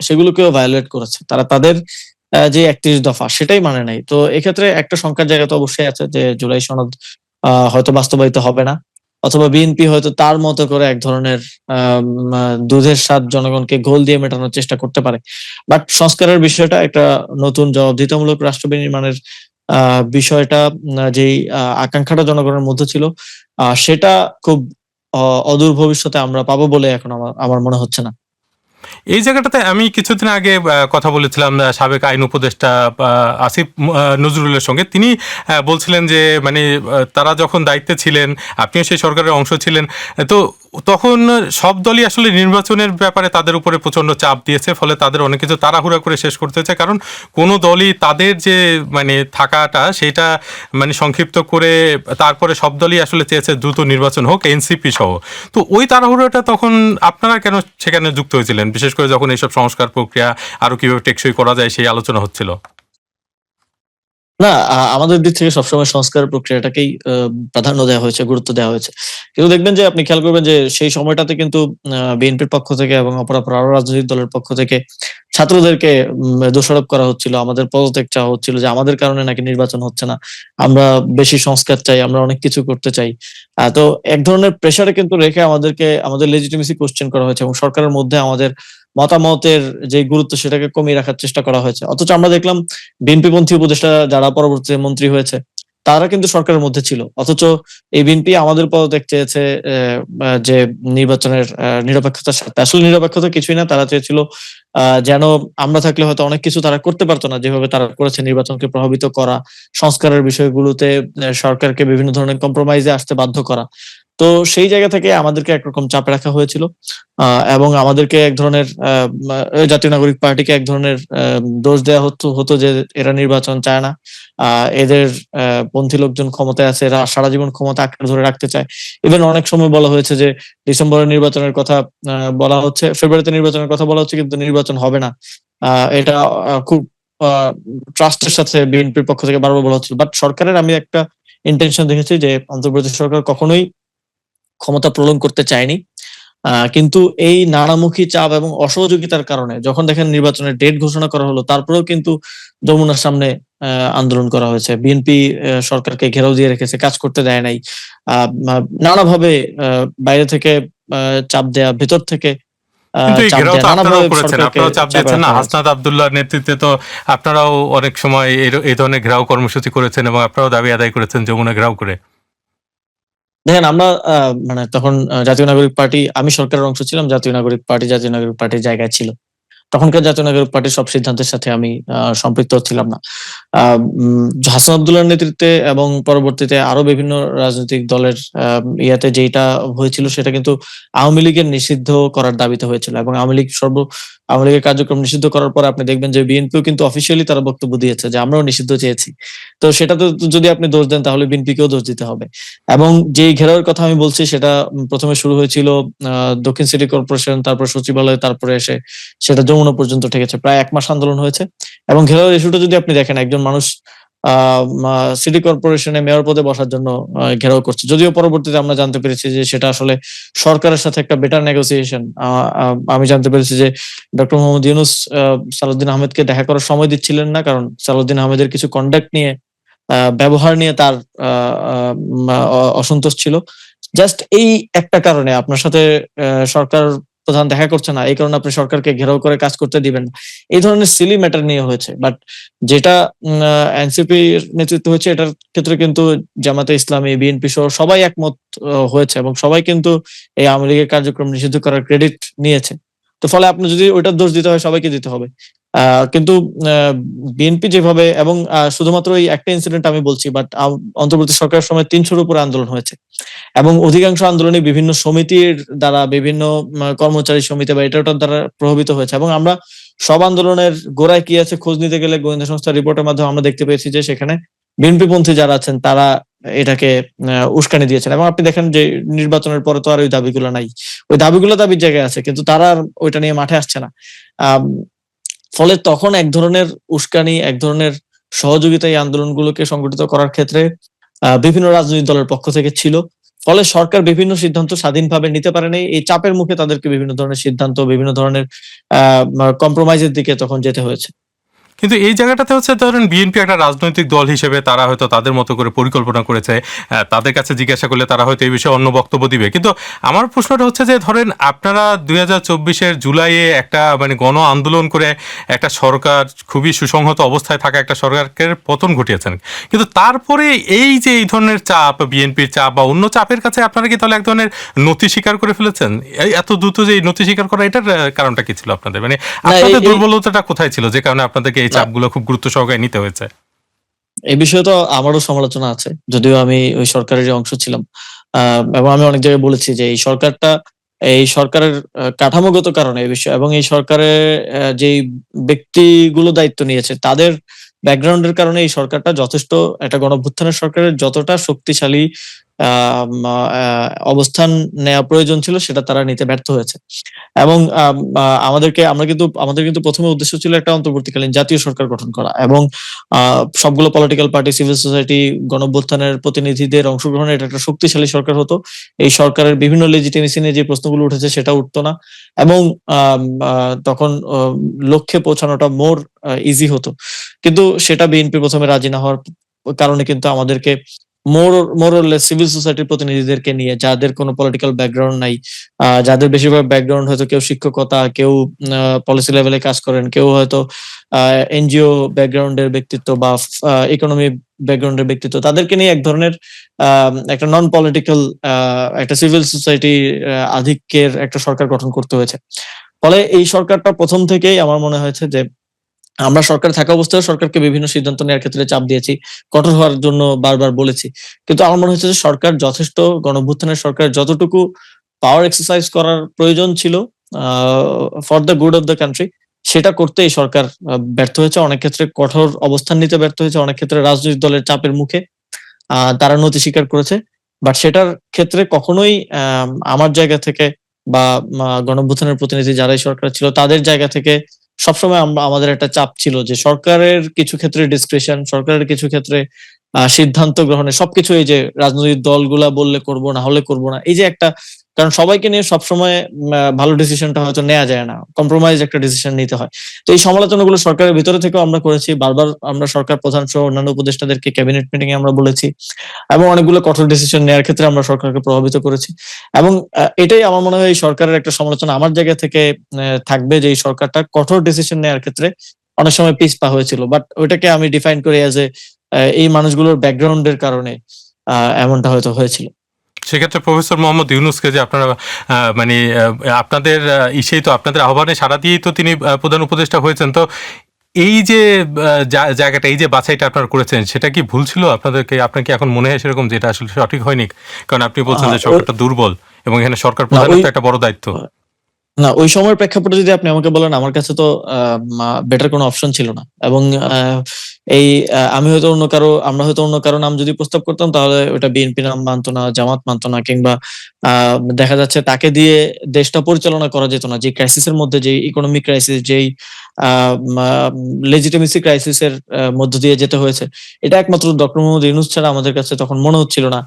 সেগুলোকেও ভায়োলেট করেছে। তারা তাদের যে ৩১ দফা সেটাই মানে নাই। তো এক্ষেত্রে একটা শঙ্কার জায়গা তো অবশ্যই আছে যে জুলাই সনদ হয়তো বাস্তবায়িত হবে না। অথবা বিএনপি হয়তো তার মতো করে এক ধরনের আম আ দুধের স্বাদ জনগণকে ঘোল দিয়ে মেটানোর চেষ্টা করতে পারে। বাট সংস্কারের বিষয়টা একটা নতুন জবাবদিহিতামূলক রাষ্ট্র বিনির্মাণের আ বিষয়টা যেই আকাঙ্খাটা জনগণের মধ্যে ছিল সেটা খুব অ অদূর ভবিষ্যতে আমরা পাবো বলে এখন আমার মনে হচ্ছে না। এই জায়গাটাতে আমি কিছুদিন আগে কথা বলেছিলাম সাবেক আইন উপদেষ্টা আসিফ নজরুলের সঙ্গে। তিনি বলছিলেন যে মানে তারা যখন দায়িত্বে ছিলেন, আপনিও সেই সরকারের অংশ ছিলেন। তো তখন সব দলই আসলে নির্বাচনের ব্যাপারে তাদের উপরে প্রচণ্ড চাপ দিয়েছে। ফলে তাদের অনেক কিছু তাড়াহুড়া করে শেষ করতে হয়েছে। কারণ কোনো দলই তাদের যে মানে থাকাটা সেটা মানে সংক্ষিপ্ত করে তারপরে সব দলই আসলে চেয়েছে দ্রুত নির্বাচন হোক, এনসিপি সহ। তো ওই তাড়াহুড়োটা তখন আপনারা কেন সেখানে যুক্ত হয়েছিলেন? বিশেষ করে যখন এইসব সংস্কার প্রক্রিয়া আরো কিভাবে টেকসই করা যায় সেই আলোচনা হচ্ছিল? না, আমাদের দিক থেকে সবসময় সংস্কার প্রক্রিয়াটাকেই প্রাধান্য দেওয়া হয়েছে, গুরুত্ব দেওয়া হয়েছে। কিন্তু দেখবেন যে আপনি খেয়াল করবেন যে সেই সময়টাতে কিন্তু বিএনপির পক্ষ থেকে এবং অপরাপর আরো রাজনৈতিক দলের পক্ষ থেকে ছাত্রদেরকে দোষারোপ করা হচ্ছিল। আমাদের পদত্যাগ চাওয়া হচ্ছিল যে আমাদের কারণে নাকি নির্বাচন হচ্ছে না। আমরা বেশি সংস্কার চাই, আমরা অনেক কিছু করতে চাই। তো এক ধরনের প্রেশারে কিন্তু রেখে আমাদেরকে আমাদের লেজিটিমেসি কোয়েশ্চেন করা হয়েছে এবং সরকারের মধ্যে আমাদের মতামতের যে গুরুত্ব সেটাকে কমিয়ে রাখার চেষ্টা করা হয়েছে। অথচ আমরা দেখলাম বিএনপিপন্থী উপদেষ্টা যারা পরবর্তীতে মন্ত্রী হয়েছে, তারা কিন্তু সরকারের মধ্যে ছিল। অথচ এই বিএনপি আমাদের পদত্যাগ চেয়েছে যে নির্বাচনের নিরপেক্ষতার সাথে। আসলে নিরপেক্ষতা কিছুই না। তারা চেয়েছিল যেন আমরা থাকলে হয়তো অনেক কিছু তারা করতে পারত না। যেভাবে তারা করেছে নির্বাচনকে প্রভাবিত করা, সংস্কারের বিষয়গুলোতে সরকারকে বিভিন্ন ধরনের কম্প্রোমাইজ এ আসতে বাধ্য করা। তো সেই জায়গা থেকে আমাদেরকে একরকম চাপে রাখা হয়েছিল। এবং আমাদেরকে এক ধরনের জাতীয় নাগরিক পার্টিকে এক ধরনের দোষ দেওয়া হতো যে এরা নির্বাচন চায় না। এদের পন্থী লোকজন ক্ষমতায় আছে, এরা সারা জীবন ক্ষমতা আঁকড়ে ধরে রাখতে চায়। ইভেন অনেক সময় বলা হয়েছে যে ডিসেম্বরে নির্বাচনের কথা বলা হচ্ছে, ফেব্রুয়ারিতে নির্বাচনের কথা বলা হচ্ছে, কিন্তু নির্বাচন হবে না। এটা খুব ট্রাস্টের সাথে বিএনপির পক্ষ থেকে বারবার বলা হচ্ছিল। বাট সরকারের আমি একটা ইন্টেনশন দেখেছি যে অন্তর্বর্তী সরকার কখনোই ক্ষমতা প্রলং করতে চায়নি। কিন্তু এই নানামুখী চাপ এবং অসহযোগিতার কারণে যখন দেখেন নির্বাচনের ডেট ঘোষণা করা হলো, তারপরেও কিন্তু যমুনার সামনে আন্দোলন করা হয়েছে। বিএনপি সরকারকে ঘেরাও দিয়ে রেখেছে, কাজ করতে দেয় নাই। নানাভাবে বাইরে থেকে চাপ দেয়া, ভেতর থেকে কিন্তু এই চাপ ঘেরাও দেয়া, তো আপনারাও নানাভাবে করেছেন, সরকারকে আপনারাও চাপ চাপে দিয়েছেন না? রাখা হয়েছে। হাসনাত আব্দুল্লাহর নেতৃত্বে তো আপনারাও অনেক সময় এই ধরনের ঘেরাও কর্মসূচি করেছেন এবং আপনারাও দাবি আদায় করেছেন যমুনা ঘেরাও করে। দেখেন আমরা মানে তখন জাতীয় নাগরিক পার্টি, আমি সরকারের অংশ ছিলাম, জাতীয় নাগরিক পার্টির জায়গায় ছিল। তখনকার জাতীয় নাগরিক পার্টির সব সিদ্ধান্তের সাথে আমি সম্পৃক্ত ছিলাম না। হাসান আব্দুল্লাহর নেতৃত্বে এবং পরবর্তীতে আরো বিভিন্ন রাজনৈতিক দলের ইয়াতে যেটা হয়েছিল সেটা কিন্তু আওয়ামী লীগের নিষিদ্ধ করার দাবিতে হয়েছিল এবং আওয়ামী লীগের কার্যক্রম নিষিদ্ধ করার পর আপনি দেখবেন যে বিএনপিও কিন্তু অফিসিয়ালি তারা বক্তব্য দিয়েছে যে আমরাও নিষিদ্ধ চেয়েছি। তো সেটা তো যদি আপনি দোষ দেন তাহলে বিএনপিকেও দোষ দিতে হবে। এবং যেই ঘেরাওয়ের কথা আমি বলছি সেটা প্রথমে শুরু হয়েছিল দক্ষিণ সিটি কর্পোরেশন, তারপর সচিবালয়, তারপরে এসে সেটা যমুনা পর্যন্ত ঠেকেছে। প্রায় ১ মাস আন্দোলন হয়েছে। এবং ঘেরাওয়ের ইস্যুটা যদি আপনি দেখেন, একজন মানুষ সিটি কর্পোরেশনে মেয়র পদে বসার জন্য ঘেরাও করছে। যদিও পরবর্তীতে আমরা জানতে পেরেছি যে সেটা আসলে সরকারের সাথে একটা বেটার নেগোসিয়েশন। আমি জানতে পেরেছি যে ডক্টর মোহাম্মদ ইউনূস সালাউদ্দিন আহমেদকে দেখা করার সময় দিচ্ছিলেন না। কারণ সালাউদ্দিন আহমেদের কিছু কন্ডাক্ট নিয়ে, ব্যবহার নিয়ে তার অসন্তোষ ছিল। জাস্ট এই একটা কারণে আপনার সাথে সরকার প্রধান দেখা করছে না, এই কারণে আপনি সরকারকে ঘেরাও করে কাজ করতে দিবেন না। এই ধরনের সিলি ম্যাটার নিয়ে হয়েছে। বাট যেটা এনসিপির নেতৃত্ব হয়েছে এটার ক্ষেত্রে কিন্তু জামাতে ইসলামী, বিএনপি সহ সবাই একমত হয়েছে এবং সবাই কিন্তু এই আওয়ামী লীগের কার্যক্রম নিষিদ্ধ করার ক্রেডিট নিয়েছে। তো ফলে আপনি যদি ওইটার দোষ দিতে হয় সবাইকে দিতে হবে। কিন্তু বিএনপি যেভাবে এবং শুধুমাত্র এই একটা ইনসিডেন্ট আমি বলছি, বাট অন্তর্বর্তী সরকারের সময় ৩০০-র উপরে আন্দোলন হয়েছে এবং অধিকাংশ আন্দোলনে বিভিন্ন সমিতির দ্বারা, বিভিন্ন কর্মচারী সমিতি বা এটার দ্বারা প্রভাবিত হয়েছে। এবং আমরা সব আন্দোলনের গোড়ায় কি আছে খোঁজ নিতে গেলে গোয়েন্দা সংস্থার রিপোর্টের মাধ্যমে আমরা দেখতে পেয়েছি যে সেখানে বিএনপি পন্থী যারা আছেন তারা এটাকে উস্কানি দিয়েছেন। এবং আপনি দেখেন যে নির্বাচনের পরে তো আর ওই দাবিগুলো নাই। ওই দাবিগুলো দাবির জায়গায় আছে, কিন্তু তারা আর ওইটা নিয়ে মাঠে আসছে না। আম ফলে তখন এক ধরনের উস্কানি, এক ধরনের সহযোগিতা এই আন্দোলনগুলোকে সংগঠিত করার ক্ষেত্রে বিভিন্ন রাজনৈতিক দলের পক্ষ থেকে ছিল। ফলে সরকার বিভিন্ন সিদ্ধান্ত স্বাধীনভাবে নিতে পারে নাই। এই চাপের মুখে তাদেরকে বিভিন্ন ধরনের সিদ্ধান্ত, বিভিন্ন ধরনের কম্প্রোমাইজের দিকে তখন যেতে হয়েছে। কিন্তু এই জায়গাটাতে হচ্ছে ধরেন বিএনপি একটা রাজনৈতিক দল হিসেবে তারা হয়তো তাদের মতো করে পরিকল্পনা করেছে, তাদের কাছে জিজ্ঞাসা করলে তারা হয়তো এই বিষয়ে অন্য বক্তব্য দিবে। কিন্তু আমার প্রশ্নটা হচ্ছে যে ধরেন আপনারা ২০২৪-এর জুলাইয়ে একটা মানে গণ আন্দোলন করে একটা সরকার, খুবই সুসংহত অবস্থায় থাকা একটা সরকারের পতন ঘটিয়েছেন, কিন্তু তারপরে এই যে এই ধরনের চাপ, বিএনপির চাপ বা অন্য চাপের কাছে আপনারা কি তাহলে এক ধরনের নতি স্বীকার করে ফেলেছেন? এত দ্রুত যে এই নতি স্বীকার করা, এটার কারণটা কি ছিল আপনাদের? মানে আপনাদের দুর্বলতাটা কোথায় ছিল যে কারণে আপনাদেরকে এই চাপগুলো খুব গুরুত্ব সহকারে নিতে হয়েছে? এই বিষয়ে তো আমারও সমালোচনা আছে, যদিও আমি ওই সরকারের অংশ ছিলাম। এবং আমি অনেক জায়গায় বলেছি যে এই সরকারের কাঠামোগত কারণে এই বিষয় এবং এই সরকারের যেই ব্যক্তিগুলো দায়িত্ব নিয়েছে তাদের ব্যাকগ্রাউন্ডের কারণে এই সরকারটা যথেষ্ট একটা গণঅভ্যুত্থানের সরকারের যতটা শক্তিশালী অবস্থান নেওয়া প্রয়োজন ছিল সেটা তারা নিতে ব্যর্থ হয়েছে। এবং আমাদের কিন্তু প্রথমে উদ্দেশ্য ছিল একটা অন্তর্বর্তীকালীন জাতীয় সরকার গঠন করা এবং সবগুলো পলিটিক্যাল পার্টি, সিভিল সোসাইটি, গণঅভ্যুত্থানের প্রতিনিধিদের অংশগ্রহণে এটা একটা শক্তিশালী সরকার হতো। এই সরকারের বিভিন্ন লেজিটিমেসি নিয়ে যে প্রশ্নগুলো উঠেছে সেটা উঠতো না এবং তখন লক্ষ্যে পৌঁছানোটা মোর ইজি হতো। কিন্তু সেটা বিএনপি প্রথমে রাজি না হওয়ার কারণে কিন্তু আমাদেরকে মোরলেস সিভিল সোসাইটির প্রতিনিধিদেরকে নিয়ে, যাদের কোনো পলিটিক্যাল ব্যাকগ্রাউন্ড নাই, যাদের বেশিরভাগ ব্যাকগ্রাউন্ড হয়তো কেউ শিক্ষকতা, কেউ পলিসি লেভেলে কাজ করেন, কেউ হয়তো এনজিও ব্যাকগ্রাউন্ডের ব্যক্তিত্ব বা ইকোনমি ব্যাকগ্রাউন্ডের ব্যক্তিত্ব, তাদেরকে নিয়ে এক ধরনের একটা নন পলিটিক্যাল একটা সিভিল সোসাইটি আধিক্যের একটা সরকার গঠন করতে হয়েছে। ফলে এই সরকারটা প্রথম থেকেই আমার মনে হয়েছে যে আমরা সরকার থাকা অবস্থায় সরকারকে বিভিন্ন সিদ্ধান্ত নেওয়ার ক্ষেত্রে চাপ দিয়েছি, কঠোর হওয়ার জন্য বারবার বলেছি। কিন্তু আমার মনে হচ্ছে যে সরকার যথেষ্ট, গণঅভ্যুত্থানের সরকার যতটুকু পাওয়ার এক্সারসাইজ করার প্রয়োজন ছিল for the good of the country, সেটা করতে এই সরকার ব্যর্থ হয়েছে। অনেক ক্ষেত্রে কঠোর অবস্থান নিতে ব্যর্থ হয়েছে, অনেক ক্ষেত্রে রাজনৈতিক দলের চাপের মুখে তারা নতি স্বীকার করেছে। বাট সেটার ক্ষেত্রে কখনোই আমার জায়গা থেকে বা গণঅভ্যুত্থানের প্রতিনিধি যারাই সরকার ছিল তাদের জায়গা থেকে সবসময় আমাদের একটা চাপ ছিল যে সরকারের কিছু ক্ষেত্রে ডিসক্রিশন, সরকারের কিছু ক্ষেত্রে সিদ্ধান্ত গ্রহণে সবকিছু এই যে রাজনৈতিক দলগুলা বললে করব, না হলে করব না, এই যে একটা, কারণ সবাইকে নিয়ে সবসময় ভালো ডিসিশনটা হয়তো নেওয়া যায় না, কম্প্রোমাইজ একটা ডিসিশন নিতে হয়। তো এই সমালোচনাগুলো সরকারের ভিতরে থেকেও আমরা করেছি, বারবার আমরা সরকার প্রধান সহ অন্যান্য উপদেষ্টাদেরকে ক্যাবিনেট মিটিং এ আমরা বলেছি এবং অনেকগুলো কঠোর ডিসিশন নেওয়ার ক্ষেত্রে আমরা সরকারকে প্রভাবিত করেছি। এবং এটাই আমার মনে হয় এই সরকারের একটা সমালোচনা আমার জায়গা থেকে থাকবে, যে এই সরকারটা কঠোর ডিসিশন নেওয়ার ক্ষেত্রে অনেক সময় পিছপা হয়েছিল। বাট ওইটাকে আমি ডিফাইন করি অ্যাজ এ এই মানুষগুলোর ব্যাকগ্রাউন্ডের কারণে এমনটা হয়তো হয়েছিল। সেক্ষেত্রে প্রফেসর মোহাম্মদ ইউনূসকে যে আপনারা মানে আপনাদের ইসেই তো, আপনাদের আহ্বানে সাড়া দিয়েই তো তিনি প্রধান উপদেষ্টা হয়েছেন, তো এই যে জায়গাটা, এই যে বাছাইটা আপনারা করেছেন, সেটা কি ভুল ছিল আপনাদেরকে? আপনার কি এখন মনে হয় সেরকম যে এটা আসলে সঠিক হয়নি? কারণ আপনি বলছেন যে সরকারটা দুর্বল এবং এখানে সরকার প্রধানের তো একটা বড় দায়িত্ব। না, ওই সময়ের প্রেক্ষাপটে যদি আপনি আমাকে বলেন, আমার কাছে তো বেটার কোনো অপশন ছিল না। এবং আমরা হয়তো অন্য কারো নাম যদি প্রস্তাব করতাম তাহলে ওটা বিএনপি নাম মানতো না, জামাত মানতো না, কিংবা দেখা যাচ্ছে তাকে দিয়ে দেশটা পরিচালনা করা যেত না। যে ক্রাইসিসের মধ্যে, যে ইকোনমিক ক্রাইসিস, যেই লেজিটিমেসি ক্রাইসিসের মধ্য দিয়ে যেতে হয়েছে, এটা একমাত্র ডক্টর মোহাম্মদ ইউনূস ছাড়া আমাদের কাছে তখন মনে হচ্ছিল না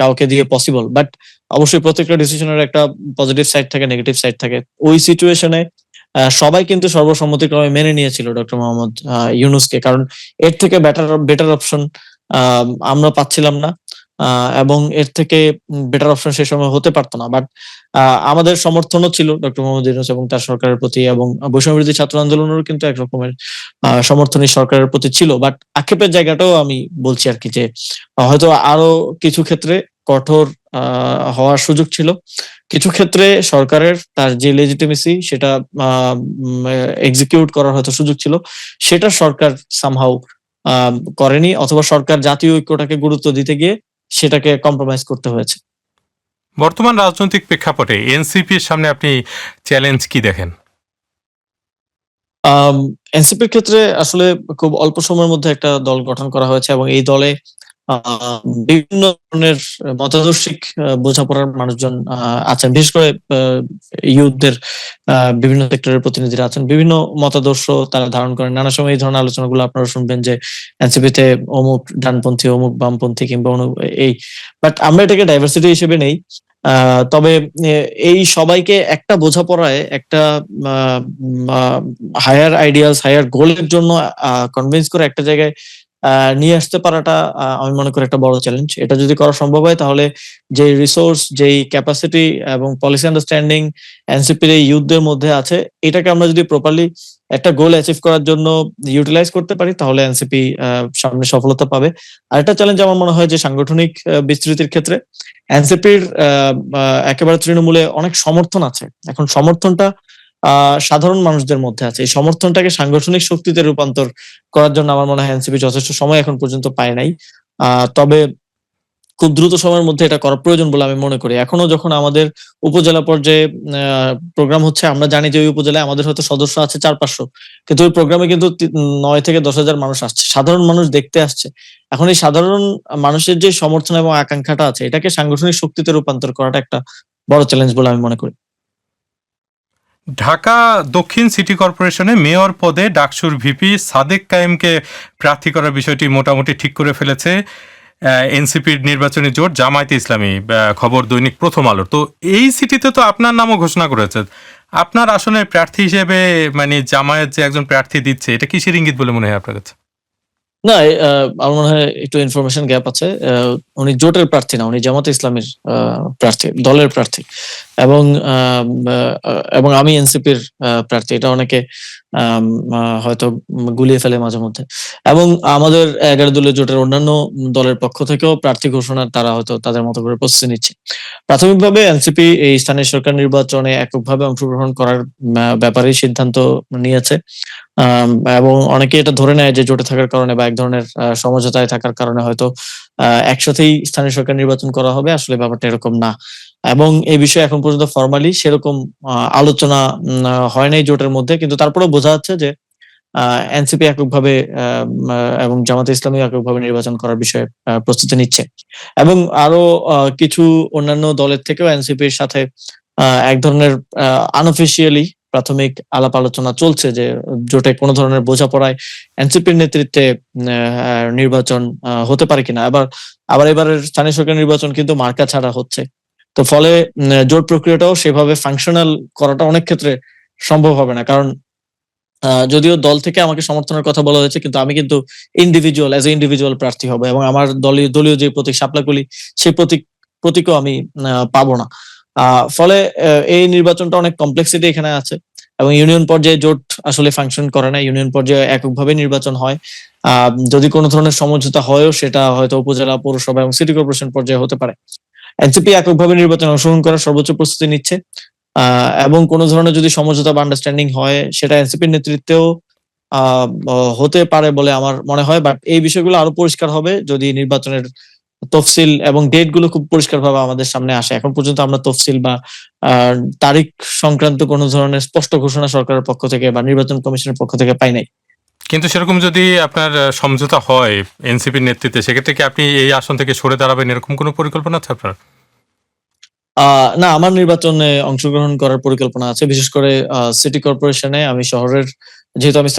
কাউকে দিয়ে পসিবল। বাট অবশ্যই প্রত্যেকটা ডিসিশনের একটা পজিটিভ সাইড থাকে, নেগেটিভ সাইড থাকে। ওই সিচুয়েশনে সবাই কিন্তু সর্বসম্মতিক্রমে মেনে নিয়েছিল ডক্টর মোহাম্মদ ইউনূসকে, কারণ এর থেকে বেটার অপশন আমরা পাচ্ছিলাম না এবং এর থেকে বেটার অপশন সে সময় হতে পারতো না। বাট আমাদের সমর্থনও ছিল ডক্টর মোহাম্মদ ইউনূস এবং তার সরকারের প্রতি, এবং বৈষম্যবিরোধী ছাত্র আন্দোলনেরও কিন্তু একরকমের সমর্থনই সরকারের প্রতি ছিল। বাট আক্ষেপের জায়গাটাও আমি বলছি আর কি, যে হয়তো আরো কিছু ক্ষেত্রে কঠোর হওয়ার সুযোগ ছিল, কিছু ক্ষেত্রে সরকারের তার যে লেজিটিমেসি সেটা এক্সিকিউট করার হয়তো সুযোগ ছিল, সেটা সরকার সামহাউ করেনি, অথবা সরকার জাতীয় ঐক্যটাকে গুরুত্ব দিতে গিয়ে সেটাকে কম্প্রোমাইজ করতে হয়েছে। বর্তমান রাজনৈতিক প্রেক্ষাপটে এনসিপির সামনে আপনি চ্যালেঞ্জ কি দেখেন? এনসিপির ক্ষেত্রে আসলে খুব অল্প সময়ের মধ্যে একটা দল গঠন করা হয়েছে এবং এই দলে বিভিন্ন ধরনের মতাদর্শিক বোঝাপড়ার মানুষজন আছেন, বিশেষ করে ইউথদের বিভিন্ন সেক্টরের প্রতিনিধিরা আছেন, বিভিন্ন মতাদর্শ তারা ধারণ করেন। নানা সময় এই ধরনের আলোচনাগুলো আপনারা শুনবেন যে এনসিপিতে অমুক ডানপন্থী, অমুক বামপন্থী, কিংবা এই, বাট আমরা এটাকে ডাইভার্সিটি হিসেবে নেই। তবে এই সবাইকে একটা বোঝাপড়ায়, একটা হায়ার আইডিয়ালস, হায়ার গোলের জন্য কনভিন্স করে একটা জায়গায় নিয়ে আসতে পারাটা আমি মনে করি একটা বড় চ্যালেঞ্জ। এটা যদি করা সম্ভব হয় তাহলে যে রিসোর্স, যেই ক্যাপাসিটি এবং পলিসি আন্ডারস্ট্যান্ডিং এনসিপির এই ইউথদের মধ্যে আছে, এটাকে আমরা যদি প্রপারলি একটা গোল অ্যাচিভ করার জন্য ইউটিলাইজ করতে পারি তাহলে এনসিপি সামনে সফলতা পাবে। আরেকটা চ্যালেঞ্জ আমার মনে হয় যে সাংগঠনিক বিস্তৃতির ক্ষেত্রে এনসিপির একেবারে তৃণমূলে অনেক সমর্থন আছে। এখন সমর্থনটা সাধারণ মানুষদের মধ্যে আছে, এই সমর্থনটাকে সাংগঠনিক শক্তিতে রূপান্তর করার জন্য আমার মনে হয় এনসিপি যথেষ্ট সময় এখন পর্যন্ত পায় নাই। তবে খুব দ্রুত সময়ের মধ্যে এটা করা প্রয়োজন বলে আমি মনে করি। এখনো যখন আমাদের উপজেলা পর্যায়ে প্রোগ্রাম হচ্ছে, আমরা জানি যে ওই উপজেলায় আমাদের হয়তো সদস্য আছে 400-500, কিন্তু ওই প্রোগ্রামে কিন্তু 9 থেকে 10,000 মানুষ আসছে, সাধারণ মানুষ দেখতে আসছে। এখন এই সাধারণ মানুষের যে সমর্থন এবং আকাঙ্ক্ষাটা আছে, এটাকে সাংগঠনিক শক্তিতে রূপান্তর করাটা একটা বড় চ্যালেঞ্জ বলে আমি মনে করি। ঢাকা দক্ষিণ সিটি কর্পোরেশনে মেয়র পদে ডাকসুর ভিপি সাদেক কায়েমকে প্রার্থী করার বিষয়টি মোটামুটি ঠিক করে ফেলেছে এনসিপির নির্বাচনী জোট জামায়াতে ইসলামী, খবর দৈনিক প্রথম আলো। তো এই সিটিতে তো আপনার নামও ঘোষণা করেছে। আপনার আসনের প্রার্থী হিসেবে মানে জামায়াত যে একজন প্রার্থী দিচ্ছে, এটা কিসের ইঙ্গিত বলে মনে হয় আপনার কাছে? না, আমার মনে হয় একটু ইনফরমেশন গ্যাপ আছে। উনি জোটের প্রার্থী না, উনি জামাতে ইসলামীর প্রার্থী, দলের প্রার্থী। এবং এবং আমি এনসিপির প্রার্থী, এটা অনেকে হয়তো গুলিয়ে ফেলে মাঝে মধ্যে। এবং আমাদের 11 দলীয় জোটের অন্যান্য দলের পক্ষ থেকেও প্রার্থী ঘোষণার তারা হয়তো তাদের মতো করে প্রস্তুতি নিচ্ছে। প্রাথমিকভাবে এনসিপি এই স্থানীয় সরকার নির্বাচনে এককভাবে অংশগ্রহণ করার ব্যাপারে সিদ্ধান্ত নিয়েছে। এবং অনেকে এটা ধরে নেয় যে জোটে থাকার কারণে বা এক ধরনের সমঝোতায় থাকার কারণে হয়তো একসাথেই স্থানীয় সরকার নির্বাচন করা হবে। আসলে ব্যাপারটা এরকম না। এবং এই বিষয়ে এখন পর্যন্ত ফরমালি সেরকম আলোচনা হয় নাই জোটের মধ্যে। কিন্তু তারপরেও বোঝা যাচ্ছে যে এনসিপি এককভাবে এবং জামাতে ইসলামী এককভাবে নির্বাচন করার বিষয়ে প্রস্তুতি নিচ্ছে। এবং আরো কিছু অন্যান্য দলের থেকেও এনসিপির সাথে এক ধরনের আনঅফিসিয়ালি প্রাথমিক আলাপ আলোচনা চলছে যে জোটে কোনো ধরনের বোঝাপড়ায় এনসিপির নেতৃত্বে নির্বাচন হতে পারে কিনা। আবার এবারের স্থানীয় সরকার নির্বাচন কিন্তু মার্কা ছাড়া হচ্ছে। তো ফলে জোট প্রক্রিয়াটাও সেভাবে ফাংশনাল করাটা অনেক ক্ষেত্রে সম্ভব হবে না। কারণ যদিও দল থেকে আমাকে সমর্থনের কথা বলা হয়েছে, কিন্তু আমি কিন্তু এজ এ ইন্ডিভিজুয়াল প্রার্থী হব এবং আমার দলীয় যে প্রতীক শাপলাকলি, সেই প্রতীকও আমি পাবো না। ফলে এই নির্বাচনটা অনেক কমপ্লেক্সিটি এখানে আছে। এবং ইউনিয়ন পর্যায়ে জোট আসলে ফাংশন করে না, ইউনিয়ন পর্যায়ে এককভাবে নির্বাচন হয়। যদি কোনো ধরনের সমঝোতা হয়ও সেটা হয়তো উপজেলা, পৌরসভা এবং সিটি কর্পোরেশন পর্যায়ে হতে পারে। এনসিপি এককভাবে নির্বাচনে অংশগ্রহণ করার সর্বোচ্চ প্রস্তুতি নিচ্ছে। এবং কোনো ধরনের যদি সমঝোতা বা আন্ডারস্ট্যান্ডিং হয়, সেটা এনসিপির নেতৃত্বেও হতে পারে বলে আমার মনে হয়। বাট এই বিষয়গুলো আরো পরিষ্কার হবে যদি নির্বাচনের তফসিল এবং ডেট গুলো খুব পরিষ্কারভাবে আমাদের সামনে আসে। এখন পর্যন্ত আমরা তফসিল বা তারিখ সংক্রান্ত কোনো ধরনের স্পষ্ট ঘোষণা সরকারের পক্ষ থেকে বা নির্বাচন কমিশনের পক্ষ থেকে পাই নাই। কিন্তু সেরকম যদি আপনার সমঝোতা হয় এনসিপির নেতৃত্বে, সেক্ষেত্রে কি আপনি এই আসন থেকে সরে দাঁড়াবেন, এরকম কোনো পরিকল্পনা আছে আপনার? না, আমার নির্বাচনে অংশগ্রহণ করার পরিকল্পনা আছে। বিশেষ করে সিটি কর্পোরেশনে আমি শহরের, যেহেতু আমি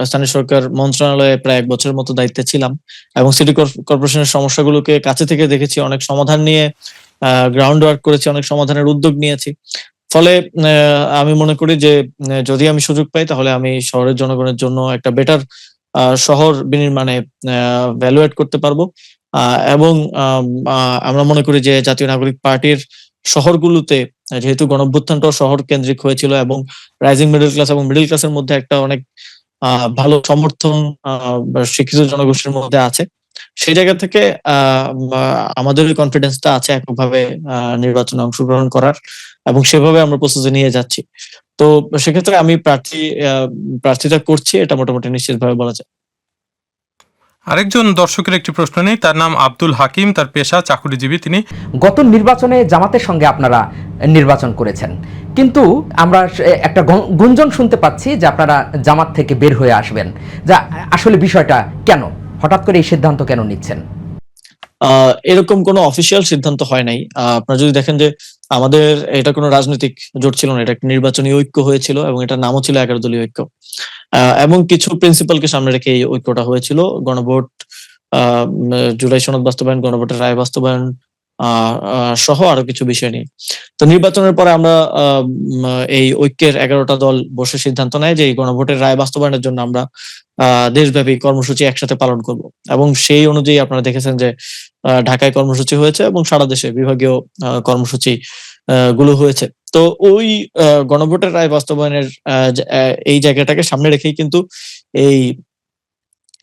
স্থানীয় সরকার মন্ত্রণালয়ে প্রায় 1 বছরের মতো দায়িত্বে ছিলাম এবং সিটি কর্পোরেশনের সমস্যাগুলোকে কাছে থেকে দেখেছি, অনেক সমাধান নিয়ে গ্রাউন্ড ওয়ার্ক করেছি, অনেক সমাধানের উদ্যোগ নিয়েছি। ফলে আমি মনে করি যে যদি আমি সুযোগ পাই তাহলে আমি শহরের জনগণের জন্য একটা বেটার শহর বিনির্মাণে ভ্যালুয়েট করতে পারবো। এবং আমরা মনে করি যে জাতীয় নাগরিক পার্টির শহরগুলোতে, যেহেতু গণঅভ্যুত্থানটাও শহর কেন্দ্রিক হয়েছিল এবং রাইজিং মিডল ক্লাস এবং মিডল ক্লাসের মধ্যে একটা অনেক ভালো সমর্থন শিক্ষিত জনগোষ্ঠীর মধ্যে আছে, সেই জায়গা থেকে আমাদের ওই কনফিডেন্সটা আছে এককভাবে নির্বাচনে অংশগ্রহণ করার, এবং সেভাবে আমরা প্রস্তুতি নিয়ে যাচ্ছি। তো সেক্ষেত্রে আমি প্রার্থিতা করছি, এটা মোটামুটি নিশ্চিতভাবে বলা যায়। আরেকজন দর্শকের একটি প্রশ্ন নেই, তার নাম আব্দুল হাকিম, তার পেশা চাকুরিজীবী তিনি। গত নির্বাচনে জামাতের সঙ্গে আপনারা নির্বাচন করেছেন, কিন্তু আমরা একটা গুঞ্জন শুনতে পাচ্ছি যে আপনারা জামাত থেকে বের হয়ে আসবেন। যা আসলে বিষয়টা কেন, হঠাৎ করে এই সিদ্ধান্ত কেন নিচ্ছেন? এরকম কোনো অফিসিয়াল সিদ্ধান্ত হয় নাই। আপনারা যদি দেখেন যে আমাদের এটা কোনো রাজনৈতিক জোট ছিল না, এটা একটা নির্বাচনী ঐক্য হয়েছিল এবং এটার নামও ছিল 11 দলীয় ঐক্য। এবং কিছু প্রিন্সিপালকে সামনে রেখে এই ঐক্যটা হয়েছিল। গণভোট, জুলাই সনদ বাস্তবায়ন, গণভোটের রায় বাস্তবায়ন সহ আরো কিছু বিষয় নিয়ে। তো নির্বাচনের পরে আমরা এই ঐক্যের 11টা দল বসে সিদ্ধান্ত নেয় যে এই গণভোটের রায় বাস্তবায়নের জন্য আমরা দেশব্যাপী কর্মসূচি একসাথে পালন করব। এবং সেই অনুযায়ী আপনারা দেখেছেন যে ঢাকায় কর্মসূচি হয়েছে এবং সারা দেশে বিভাগীয় কর্মসূচি গুলো হয়েছে। তো ওই গণভোটের রায় বাস্তবায়নের এই জায়গাটাকে সামনে রেখেই কিন্তু এই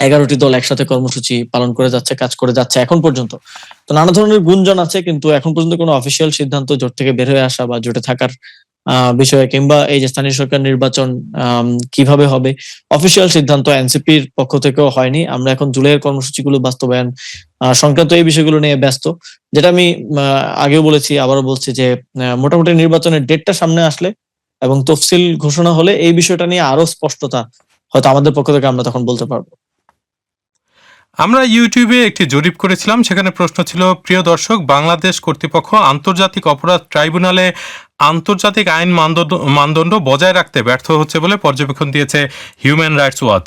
11টি দল একসাথে কর্মসূচি পালন করে যাচ্ছে, কাজ করে যাচ্ছে এখন পর্যন্ত। তো নানা ধরনের গুঞ্জন আছে, কিন্তু এখন পর্যন্ত কোনো অফিসিয়াল সিদ্ধান্ত জোট থেকে বের হয়ে আসা বা জোটে থাকার বিষয়ে, কিংবা এই যে স্থানীয় সরকার নির্বাচন কিভাবে হবে, অফিসিয়াল সিদ্ধান্ত এনসিপির পক্ষ থেকেও হয়নি। আমরা এখন জুলাইয়ের কর্মসূচিগুলো বাস্তবায়ন সংক্রান্ত এই বিষয়গুলো নিয়ে ব্যস্ত। যেটা আমি আগেও বলেছি, আবারও বলছি যে মোটামুটি নির্বাচনের ডেটটা সামনে আসলে এবং তফসিল ঘোষণা হলে এই বিষয়টা নিয়ে আরো স্পষ্টতা হয়তো আমাদের পক্ষ থেকে আমরা তখন বলতে পারবো। আমরা ইউটিউবে একটি জরিপ করেছিলাম, সেখানে প্রশ্ন ছিল, প্রিয় দর্শক, বাংলাদেশ কর্তৃপক্ষ আন্তর্জাতিক অপরাধ ট্রাইব্যুনালে আন্তর্জাতিক আইন মানদণ্ড বজায় রাখতে ব্যর্থ হচ্ছে বলে পর্যবেক্ষণ দিয়েছে হিউম্যান রাইটস ওয়াচ।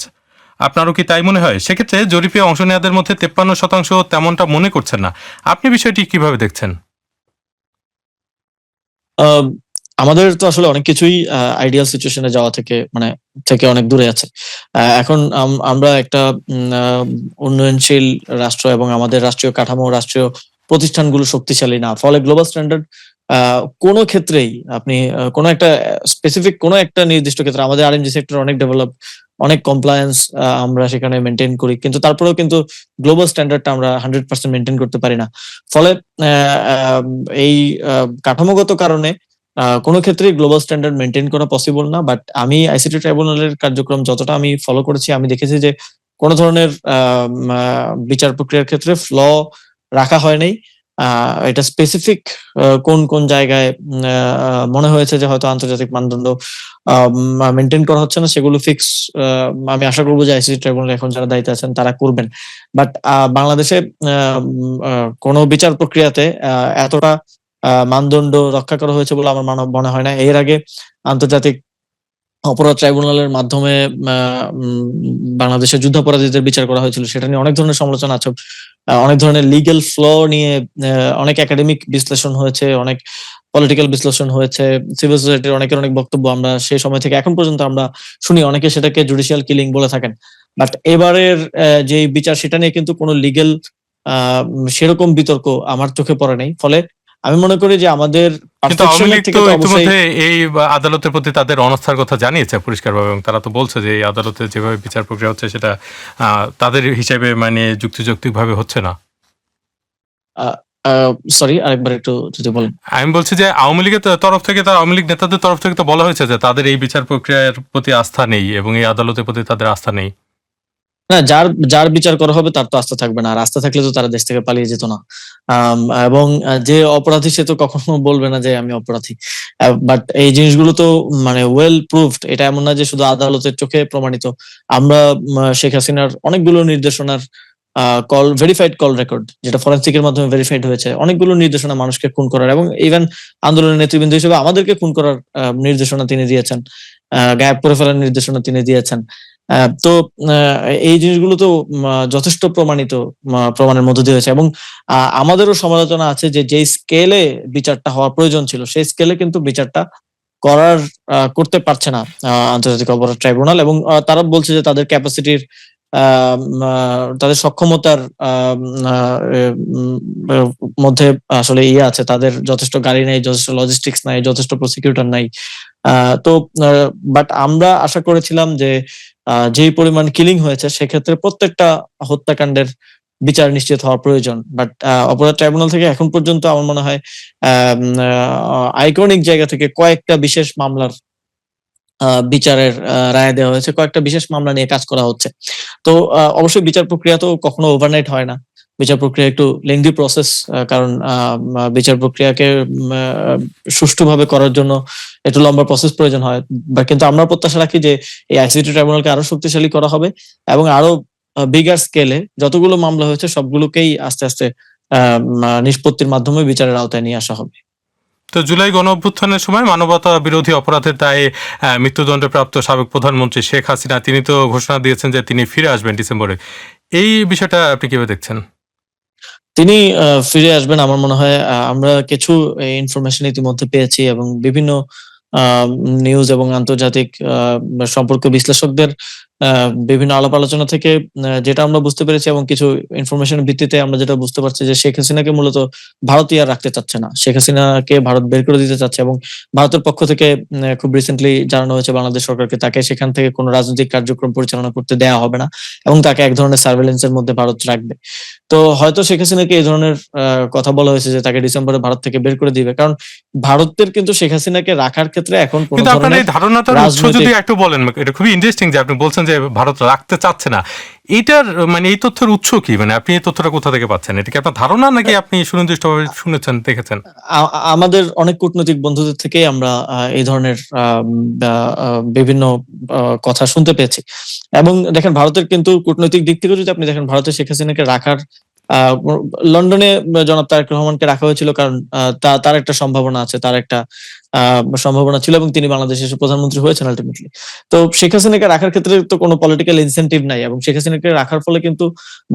আপনারও কি তাই মনে হয়? সেক্ষেত্রে জরিপে অংশ নেওয়াদের মধ্যে 53% তেমনটা মনে করছেন না। আপনি বিষয়টি কিভাবে দেখছেন? আহ, আমাদের তো আসলে অনেক কিছুই আইডিয়াল সিচুয়েশনে যাওয়া থেকে অনেক দূরে আছে। এখন আমরা একটা উন্নয়নশীল রাষ্ট্র এবং আমাদের রাষ্ট্রীয় কাঠামো, রাষ্ট্রীয় প্রতিষ্ঠানগুলো শক্তিশালী না। ফলে গ্লোবাল স্ট্যান্ডার্ড কোনো ক্ষেত্রেই আপনি কোনো একটা স্পেসিফিক কোনো একটা নির্দিষ্ট ক্ষেত্রে, আমাদের আরএমজি সেক্টর অনেক ডেভেলপ, অনেক কমপ্লায়েন্স আমরা সেখানে মেনটেন করি, কিন্তু তারপরেও কিন্তু গ্লোবাল স্ট্যান্ডার্ডটা আমরা 100% মেনটেন করতে পারি না। ফলে এই কাঠামোগত কারণে কোনো ক্ষেত্রেই গ্লোবাল স্ট্যান্ডার্ড মেনটেন করা পসিবল না। বাট আমি আইসিটি ট্রাইব্যুনালের কার্যক্রম যতটা আমি ফলো করেছি, আমি দেখেছি যে কোনো ধরনের বিচার প্রক্রিয়ার ক্ষেত্রে ফ্ল রাখা হয় নাই। এটা স্পেসিফিক কোন কোন জায়গায় মনে হয়েছে যে হয়তো আন্তর্জাতিক মানদণ্ড মেনটেন করা হচ্ছে না, সেগুলো ফিক্স আমি আশা করবো যে আইসিটি ট্রাইব্যুনাল এখন যারা দায়িত্বে আছেন তারা করবেন। বাট বাংলাদেশে কোনো বিচার প্রক্রিয়াতে এতটা মানদণ্ড রক্ষা করা হয়েছে বলে আমার মনে হয় না। এর আগে আন্তর্জাতিক অপরাধ ট্রাইব্যুনালের মাধ্যমে বাংলাদেশের যুদ্ধাপরাধীদের বিচার করা হয়েছিল, সেটা নিয়ে অনেক ধরনের সমালোচনা আছে, অনেক ধরনের লিগ্যাল ফ্ল নিয়ে অনেক একাডেমিক বিশ্লেষণ হয়েছে, অনেক পলিটিক্যাল বিশ্লেষণ হয়েছে, সিভিল সোসাইটির অনেকের অনেক বক্তব্য আমরা সেই সময় থেকে এখন পর্যন্ত আমরা শুনি, অনেকে সেটাকে জুডিশিয়াল কিলিং বলে থাকেন। বাট এবারের যে বিচার, সেটা নিয়ে কিন্তু কোনো লিগ্যাল সেরকম বিতর্ক আমার চোখে পড়ে নাই। ফলে আমি মনে করি যে আমাদের কিন্তু আওয়ামী লীগ তো ইতিমধ্যে এই আদালতের প্রতি তাদের অনাস্থার কথা জানিয়েছে পরিষ্কারভাবে, এবং তারা তো বলছে যে এই আদালতে যেভাবে বিচার প্রক্রিয়া হচ্ছে সেটা তাদের হিসেবে মানে যুক্তিযৌক্তিকভাবে হচ্ছে না। সরি, আরেকবার একটু যদি বলেন। আমি বলছি যে আওয়ামী লীগের তরফ থেকে, আওয়ামী লীগ নেতাদের তরফ থেকে তো বলা হয়েছে যে তাদের এই বিচার প্রক্রিয়ার প্রতি আস্থা নেই এবং এই আদালতের প্রতি তাদের আস্থা নেই। না, যার বিচার করা হবে তার তো আস্থা থাকবে না, আর আস্থা থাকলে তো তারা দেশ থেকে পালিয়ে যেত না। এবং যে অপরাধী সে তো কখনো বলবে না যে আমি অপরাধী। বাট এই জিনিসগুলো তো মানে ওয়েল প্রুভড, এটা এমন না যে শুধু আদালতের চোখে প্রমাণিত। আমরা শেখ হাসিনার অনেকগুলো নির্দেশনার ভেরিফাইড কল রেকর্ড, যেটা ফরেন্সিকের মাধ্যমে ভেরিফাইড হয়েছে, অনেকগুলো নির্দেশনা মানুষকে খুন করার এবং ইভেন আন্দোলনের নেতৃবৃন্দ হিসেবে আমাদেরকে খুন করার নির্দেশনা তিনি দিয়েছেন, গায়েব করে ফেলার নির্দেশনা তিনি দিয়েছেন। তো এই জিনিসগুলো তো যথেষ্ট প্রমাণের মধ্য দিয়ে হয়েছে। এবং আমাদেরও সমালোচনা আছে যে যেই স্কেলে বিচারটা হওয়া প্রয়োজন ছিল, সেই স্কেলে কিন্তু বিচারটা করতে পারছে না আন্তর্জাতিক অপরাধ ট্রাইব্যুনাল। এবং তারা বলছে যে তাদের ক্যাপাসিটির, তাদের সক্ষমতার মধ্যে আসলে আছে, তাদের যথেষ্ট গাড়ি নাই, যথেষ্ট লজিস্টিক্স নাই, যথেষ্ট প্রসিকিউটর নাই। তো বাট আমরা আশা করেছিলাম যে যেই পরিমাণ কিলিং হয়েছে সেক্ষেত্রে প্রত্যেকটা হত্যাকাণ্ডের বিচার নিশ্চিত হওয়া প্রয়োজন। বাট অপরাধ ট্রাইব্যুনাল থেকে এখন পর্যন্ত আমার মনে হয় আইকনিক জায়গা থেকে কয়েকটা বিশেষ মামলার বিচারের রায় দেওয়া হয়েছে, কয়েকটা বিশেষ মামলা নিয়ে কাজ করা হচ্ছে। তো অবশ্যই বিচার প্রক্রিয়া তো কখনো ওভারনাইট হয় না, বিচার প্রক্রিয়া একটু লেংদি প্রসেস, কারণ বিচার প্রক্রিয়াকে সুষ্ঠুভাবে করার জন্য একটু লম্বা প্রসেস প্রয়োজন হয়। কিন্তু আমরা প্রত্যাশা রাখি যে এই আইসিটি ট্রাইব্যুনালকে আরো শক্তিশালী করা হবে এবং আরো বিগার স্কেলে যতগুলো মামলা হয়েছে সবগুলোকেই আস্তে আস্তে নিষ্পত্তির মাধ্যমে বিচারের আওতায় নিয়ে আসা হবে। তো জুলাই গণঅভ্যুত্থানের সময় মানবতা বিরোধী অপরাধের দায়ে মৃত্যুদণ্ডপ্রাপ্ত সাবেক প্রধানমন্ত্রী শেখ হাসিনা তিনি তো ঘোষণা দিয়েছেন যে তিনি ফিরে আসবেন ডিসেম্বরে। এই বিষয়টা আপনি কিভাবে দেখছেন? তিনি ফিরে আসবেন আমার মনে হয়। আমরা কিছু ইনফরমেশন ইতিমধ্যে পেয়েছি এবং বিভিন্ন নিউজ এবং আন্তর্জাতিক সম্পর্ক বিশ্লেষকদের বিভিন্ন আলাপ আলোচনা থেকে যেটা আমরা বুঝতে পেরেছি এবং কিছু ইনফরমেশনের ভিত্তিতে আমরা যেটা বুঝতে পারছি যে শেখ হাসিনাকে মূলত ভারতীয় আর রাখতে চাচ্ছে না, শেখ হাসিনাকে ভারত বের করে দিতে চাচ্ছে এবং ভারতের পক্ষ থেকে খুব রিসেন্টলি জানানো হয়েছে বাংলাদেশ সরকারকে তাকে সেখান থেকে কোনো রাজনৈতিক কার্যক্রম পরিচালনা করতে দেওয়া হবে না এবং তাকে এক ধরনের সার্ভেলেন্সের মধ্যে ভারত রাখবে। তো হয়তো শেখ হাসিনাকে এই ধরনের কথা বলা হয়েছে যে তাকে ডিসেম্বরে ভারত থেকে বের করে দিবে, কারণ ভারতের কিন্তু শেখ হাসিনাকে রাখার ক্ষেত্রে এখন কোনো কিন্তু আপনার ধরনের এই ধারণাটার উৎস যদি একটু বলেন, এটা খুবই ইন্টারেস্টিং যে আপনি বলছেন যে ভারত রাখতে চাচ্ছে না, এইটার মানে এই তথ্যের উৎস কি, মানে আপনি এই তথ্যটা কোথা থেকে পাচ্ছেন? এটা কি আপনার ধারণা নাকি আপনি সুনির্দিষ্টভাবে শুনেছেন, দেখেছেন? আমাদের অনেক কূটনৈতিক বন্ধুদের থেকেই আমরা এই ধরনের বিভিন্ন কথা শুনতে পেয়েছি। এবং দেখেন ভারতের কিন্তু কূটনৈতিক দিক থেকে যদি আপনি দেখেন, ভারতের শেখ হাসিনাকে রাখার লন্ডনে জনাব তারেক রহমানকে রাখা হয়েছিল কারণ তার একটা সম্ভাবনা আছে, তার একটা সম্ভাবনা ছিল এবং তিনি বাংলাদেশের প্রধানমন্ত্রী হয়েছেন আলটিমেটলি। তো শেখ হাসিনাকে রাখার ক্ষেত্রে তো কোনো পলিটিক্যাল ইনসেন্টিভ নাই এবং শেখ হাসিনাকে রাখার ফলে কিন্তু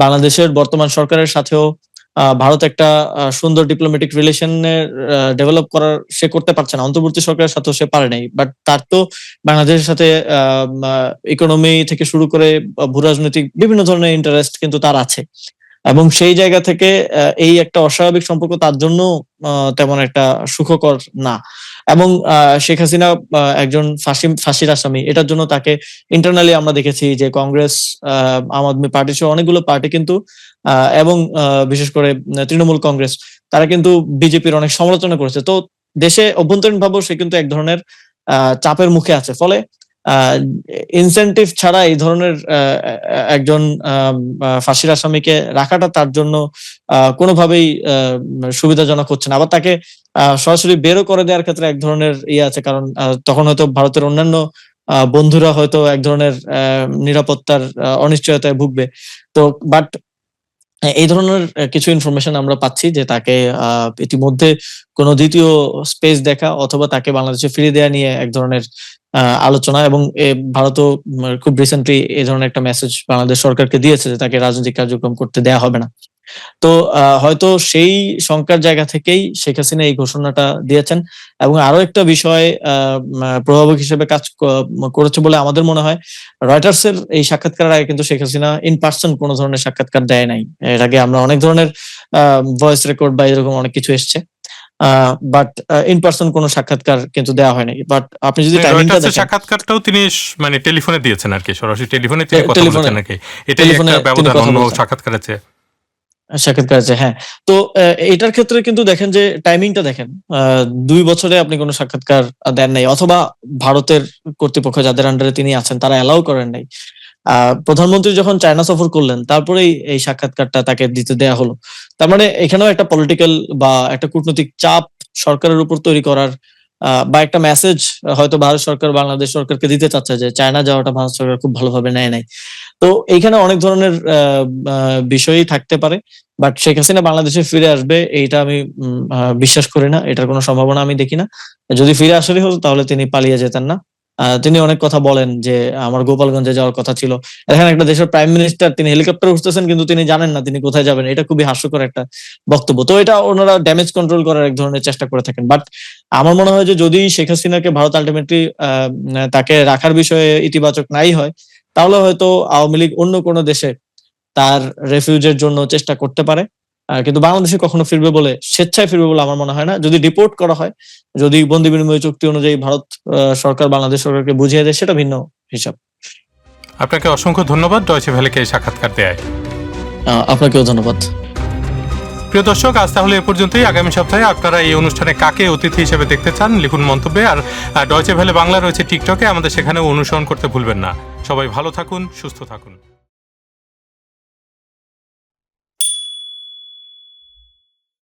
বাংলাদেশের বর্তমান সরকারের সাথেও ভারত একটা সুন্দর ডিপ্লোম্যাটিক রিলেশনের ডেভেলপ করার সে করতে পারছে না, অন্তর্বর্তী সরকারের সাথেও সে পারে নাই। বাট তার তো বাংলাদেশের সাথে ইকোনমি থেকে শুরু করে ভূরাজনৈতিক বিভিন্ন ধরনের ইন্টারেস্ট কিন্তু তার আছে এবং সেই জায়গা থেকে এই একটা অস্বাভাবিক সম্পর্ক তার জন্য তেমন একটা সুখকর না। এবং শেখ হাসিনা একজন ফাঁসির আসামি, এটার জন্য তাকে ইন্টারনালি আমরা দেখেছি যে কংগ্রেস, আম আদমি পার্টি সহ অনেকগুলো পার্টি কিন্তু এবং বিশেষ করে তৃণমূল কংগ্রেস তারা কিন্তু বিজেপির অনেক সমালোচনা করেছে। তো দেশে অভ্যন্তরীণ ভাবেও সে কিন্তু এক ধরনের চাপের মুখে আছে, ফলে ইনসেন্টিভ ছাড়া এই ধরনের একজন ফাঁসির আসামিকে রাখাটা তার জন্য কোনোভাবেই সুবিধাজনক হচ্ছে না। আবার তাকে সরাসরি বেরও করে দেওয়ার ক্ষেত্রে এক ধরনের ইয়ে আছে, কারণ তখন হয়তো ভারতের অন্যান্য বন্ধুরা হয়তো এক ধরনের নিরাপত্তার অনিশ্চয়তায় ভুগবে। তো বাট এই ধরনের কিছু ইনফরমেশন আমরা পাচ্ছি যে তাকে ইতিমধ্যে কোনো দ্বিতীয় স্পেস দেখা অথবা তাকে বাংলাদেশে ফিরিয়ে দেওয়া নিয়ে এক ধরনের আলোচনা, এবং ভারতও খুব রিসেন্টলি এই ধরনের একটা মেসেজ বাংলাদেশ সরকারকে দিয়েছে যে তাকে রাজনৈতিক কার্যক্রম করতে দেওয়া হবে না। তো হয়তো সেই শঙ্কার জায়গা থেকেই শেখ হাসিনা এই ঘোষণাটা দিয়েছেন। এবং আরো একটা বিষয় প্রভাবক হিসেবে কাজ করেছে বলে আমাদের মনে হয়, রয়টার্সের এই সাক্ষাৎকারের আগে কিন্তু শেখ হাসিনা ইন পার্সন কোনো ধরনের সাক্ষাৎকার দেয় নাই। এর আগে আমরা অনেক ধরনের ভয়েস রেকর্ড বা এরকম অনেক কিছু এসছে, বাট ইন পার্সন কোনো সাক্ষাৎকার কিন্তু দেওয়া হয়নি। বাট আপনি যদি টাইমিংটা দেখেন, সাক্ষাৎকারটাও তিনি মানে টেলিফোনে দিয়েছেন আর কি, সরাসরি টেলিফোনে তিনি কথা বলেছেন নাকি? এটাই একটা ব্যবধান অন্য সাক্ষাৎকারের চেয়ে। হ্যাঁ। তো এটার ক্ষেত্রে কিন্তু দেখেন যে টাইমিংটা দেখেন, 2 বছরে আপনি কোনো সাক্ষাৎকার দেন নাই, অথবা ভারতের কর্তৃপক্ষ যাদের আন্ডারে তিনি আছেন তারা অ্যালাউ করেন নাই। প্রধানমন্ত্রী যখন চায়না সফর করলেন তারপরেই এই সাক্ষাৎকারটা তাকে দিতে দেয়া হলো। তার মানে এখানেও একটা পলিটিক্যাল বা একটা কূটনৈতিক চাপ সরকারের উপর তৈরি করার বা একটা মেসেজ হয়তো ভারত সরকার বাংলাদেশ সরকারকে দিতে চাচ্ছে যে চায়না যাওয়াটা ভারত সরকার খুব ভালোভাবে নেয় নাই। তো এইখানে অনেক ধরনের বিষয়ই থাকতে পারে, বাট শেখ হাসিনা বাংলাদেশে ফিরে আসবে এইটা আমি বিশ্বাস করি না, এটার কোনো সম্ভাবনা আমি দেখি না। যদি ফিরে আসলে হতো তাহলে তিনি পালিয়ে যেতেন না। তিনি অনেক কথা বলেন যে আমার গোপালগঞ্জে যাওয়ার কথা ছিল, এখানে একটা দেশের প্রাইম মিনিস্টার তিনি হেলিকপ্টার উঠতেছেন কিন্তু তিনি জানেন না তিনি কোথায় যাবেন, এটা খুবই হাস্যকর একটা বক্তব্য। তো এটা ওনারা ড্যামেজ কন্ট্রোল করার এক ধরনের চেষ্টা করে থাকেন। বাট আমার মনে হয় যে যদি শেখ হাসিনাকে ভারত আলটিমেটলি তাকে রাখার বিষয়ে ইতিবাচক নাই হয়, তাহলে হয়তো আওয়ামী লীগ অন্য কোনো দেশে তার রেফিউজের জন্য চেষ্টা করতে পারে, কিন্তু বাংলাদেশে কখনো ফিরবে বলে, স্বেচ্ছায় ফিরবে বলে আমার মনে হয় না। যদি ডিপোর্ট করা হয়, যদি বন্দি বিনিময় চুক্তি অনুযায়ী ভারত সরকার বাংলাদেশ সরকারকে বুঝিয়ে দেয়, সেটা ভিন্ন হিসাব। আপনাকে অসংখ্য ধন্যবাদ ডয়চে ভেলেকে এই সাক্ষাৎকার দেয়। আপনাকেও ধন্যবাদ। প্রিয় দর্শক, আজ তাহলে এ পর্যন্তই। আগামী সপ্তাহে আপনারা এই অনুষ্ঠানে কাকে অতিথি হিসেবে দেখতে চান লিখুন মন্তব্যে। আর ডয়চে ভেলে বাংলা রয়েছে টিকটকে, আমাদের সেখানেও অনুসরণ করতে ভুলবেন না। সবাই ভালো থাকুন, সুস্থ থাকুন।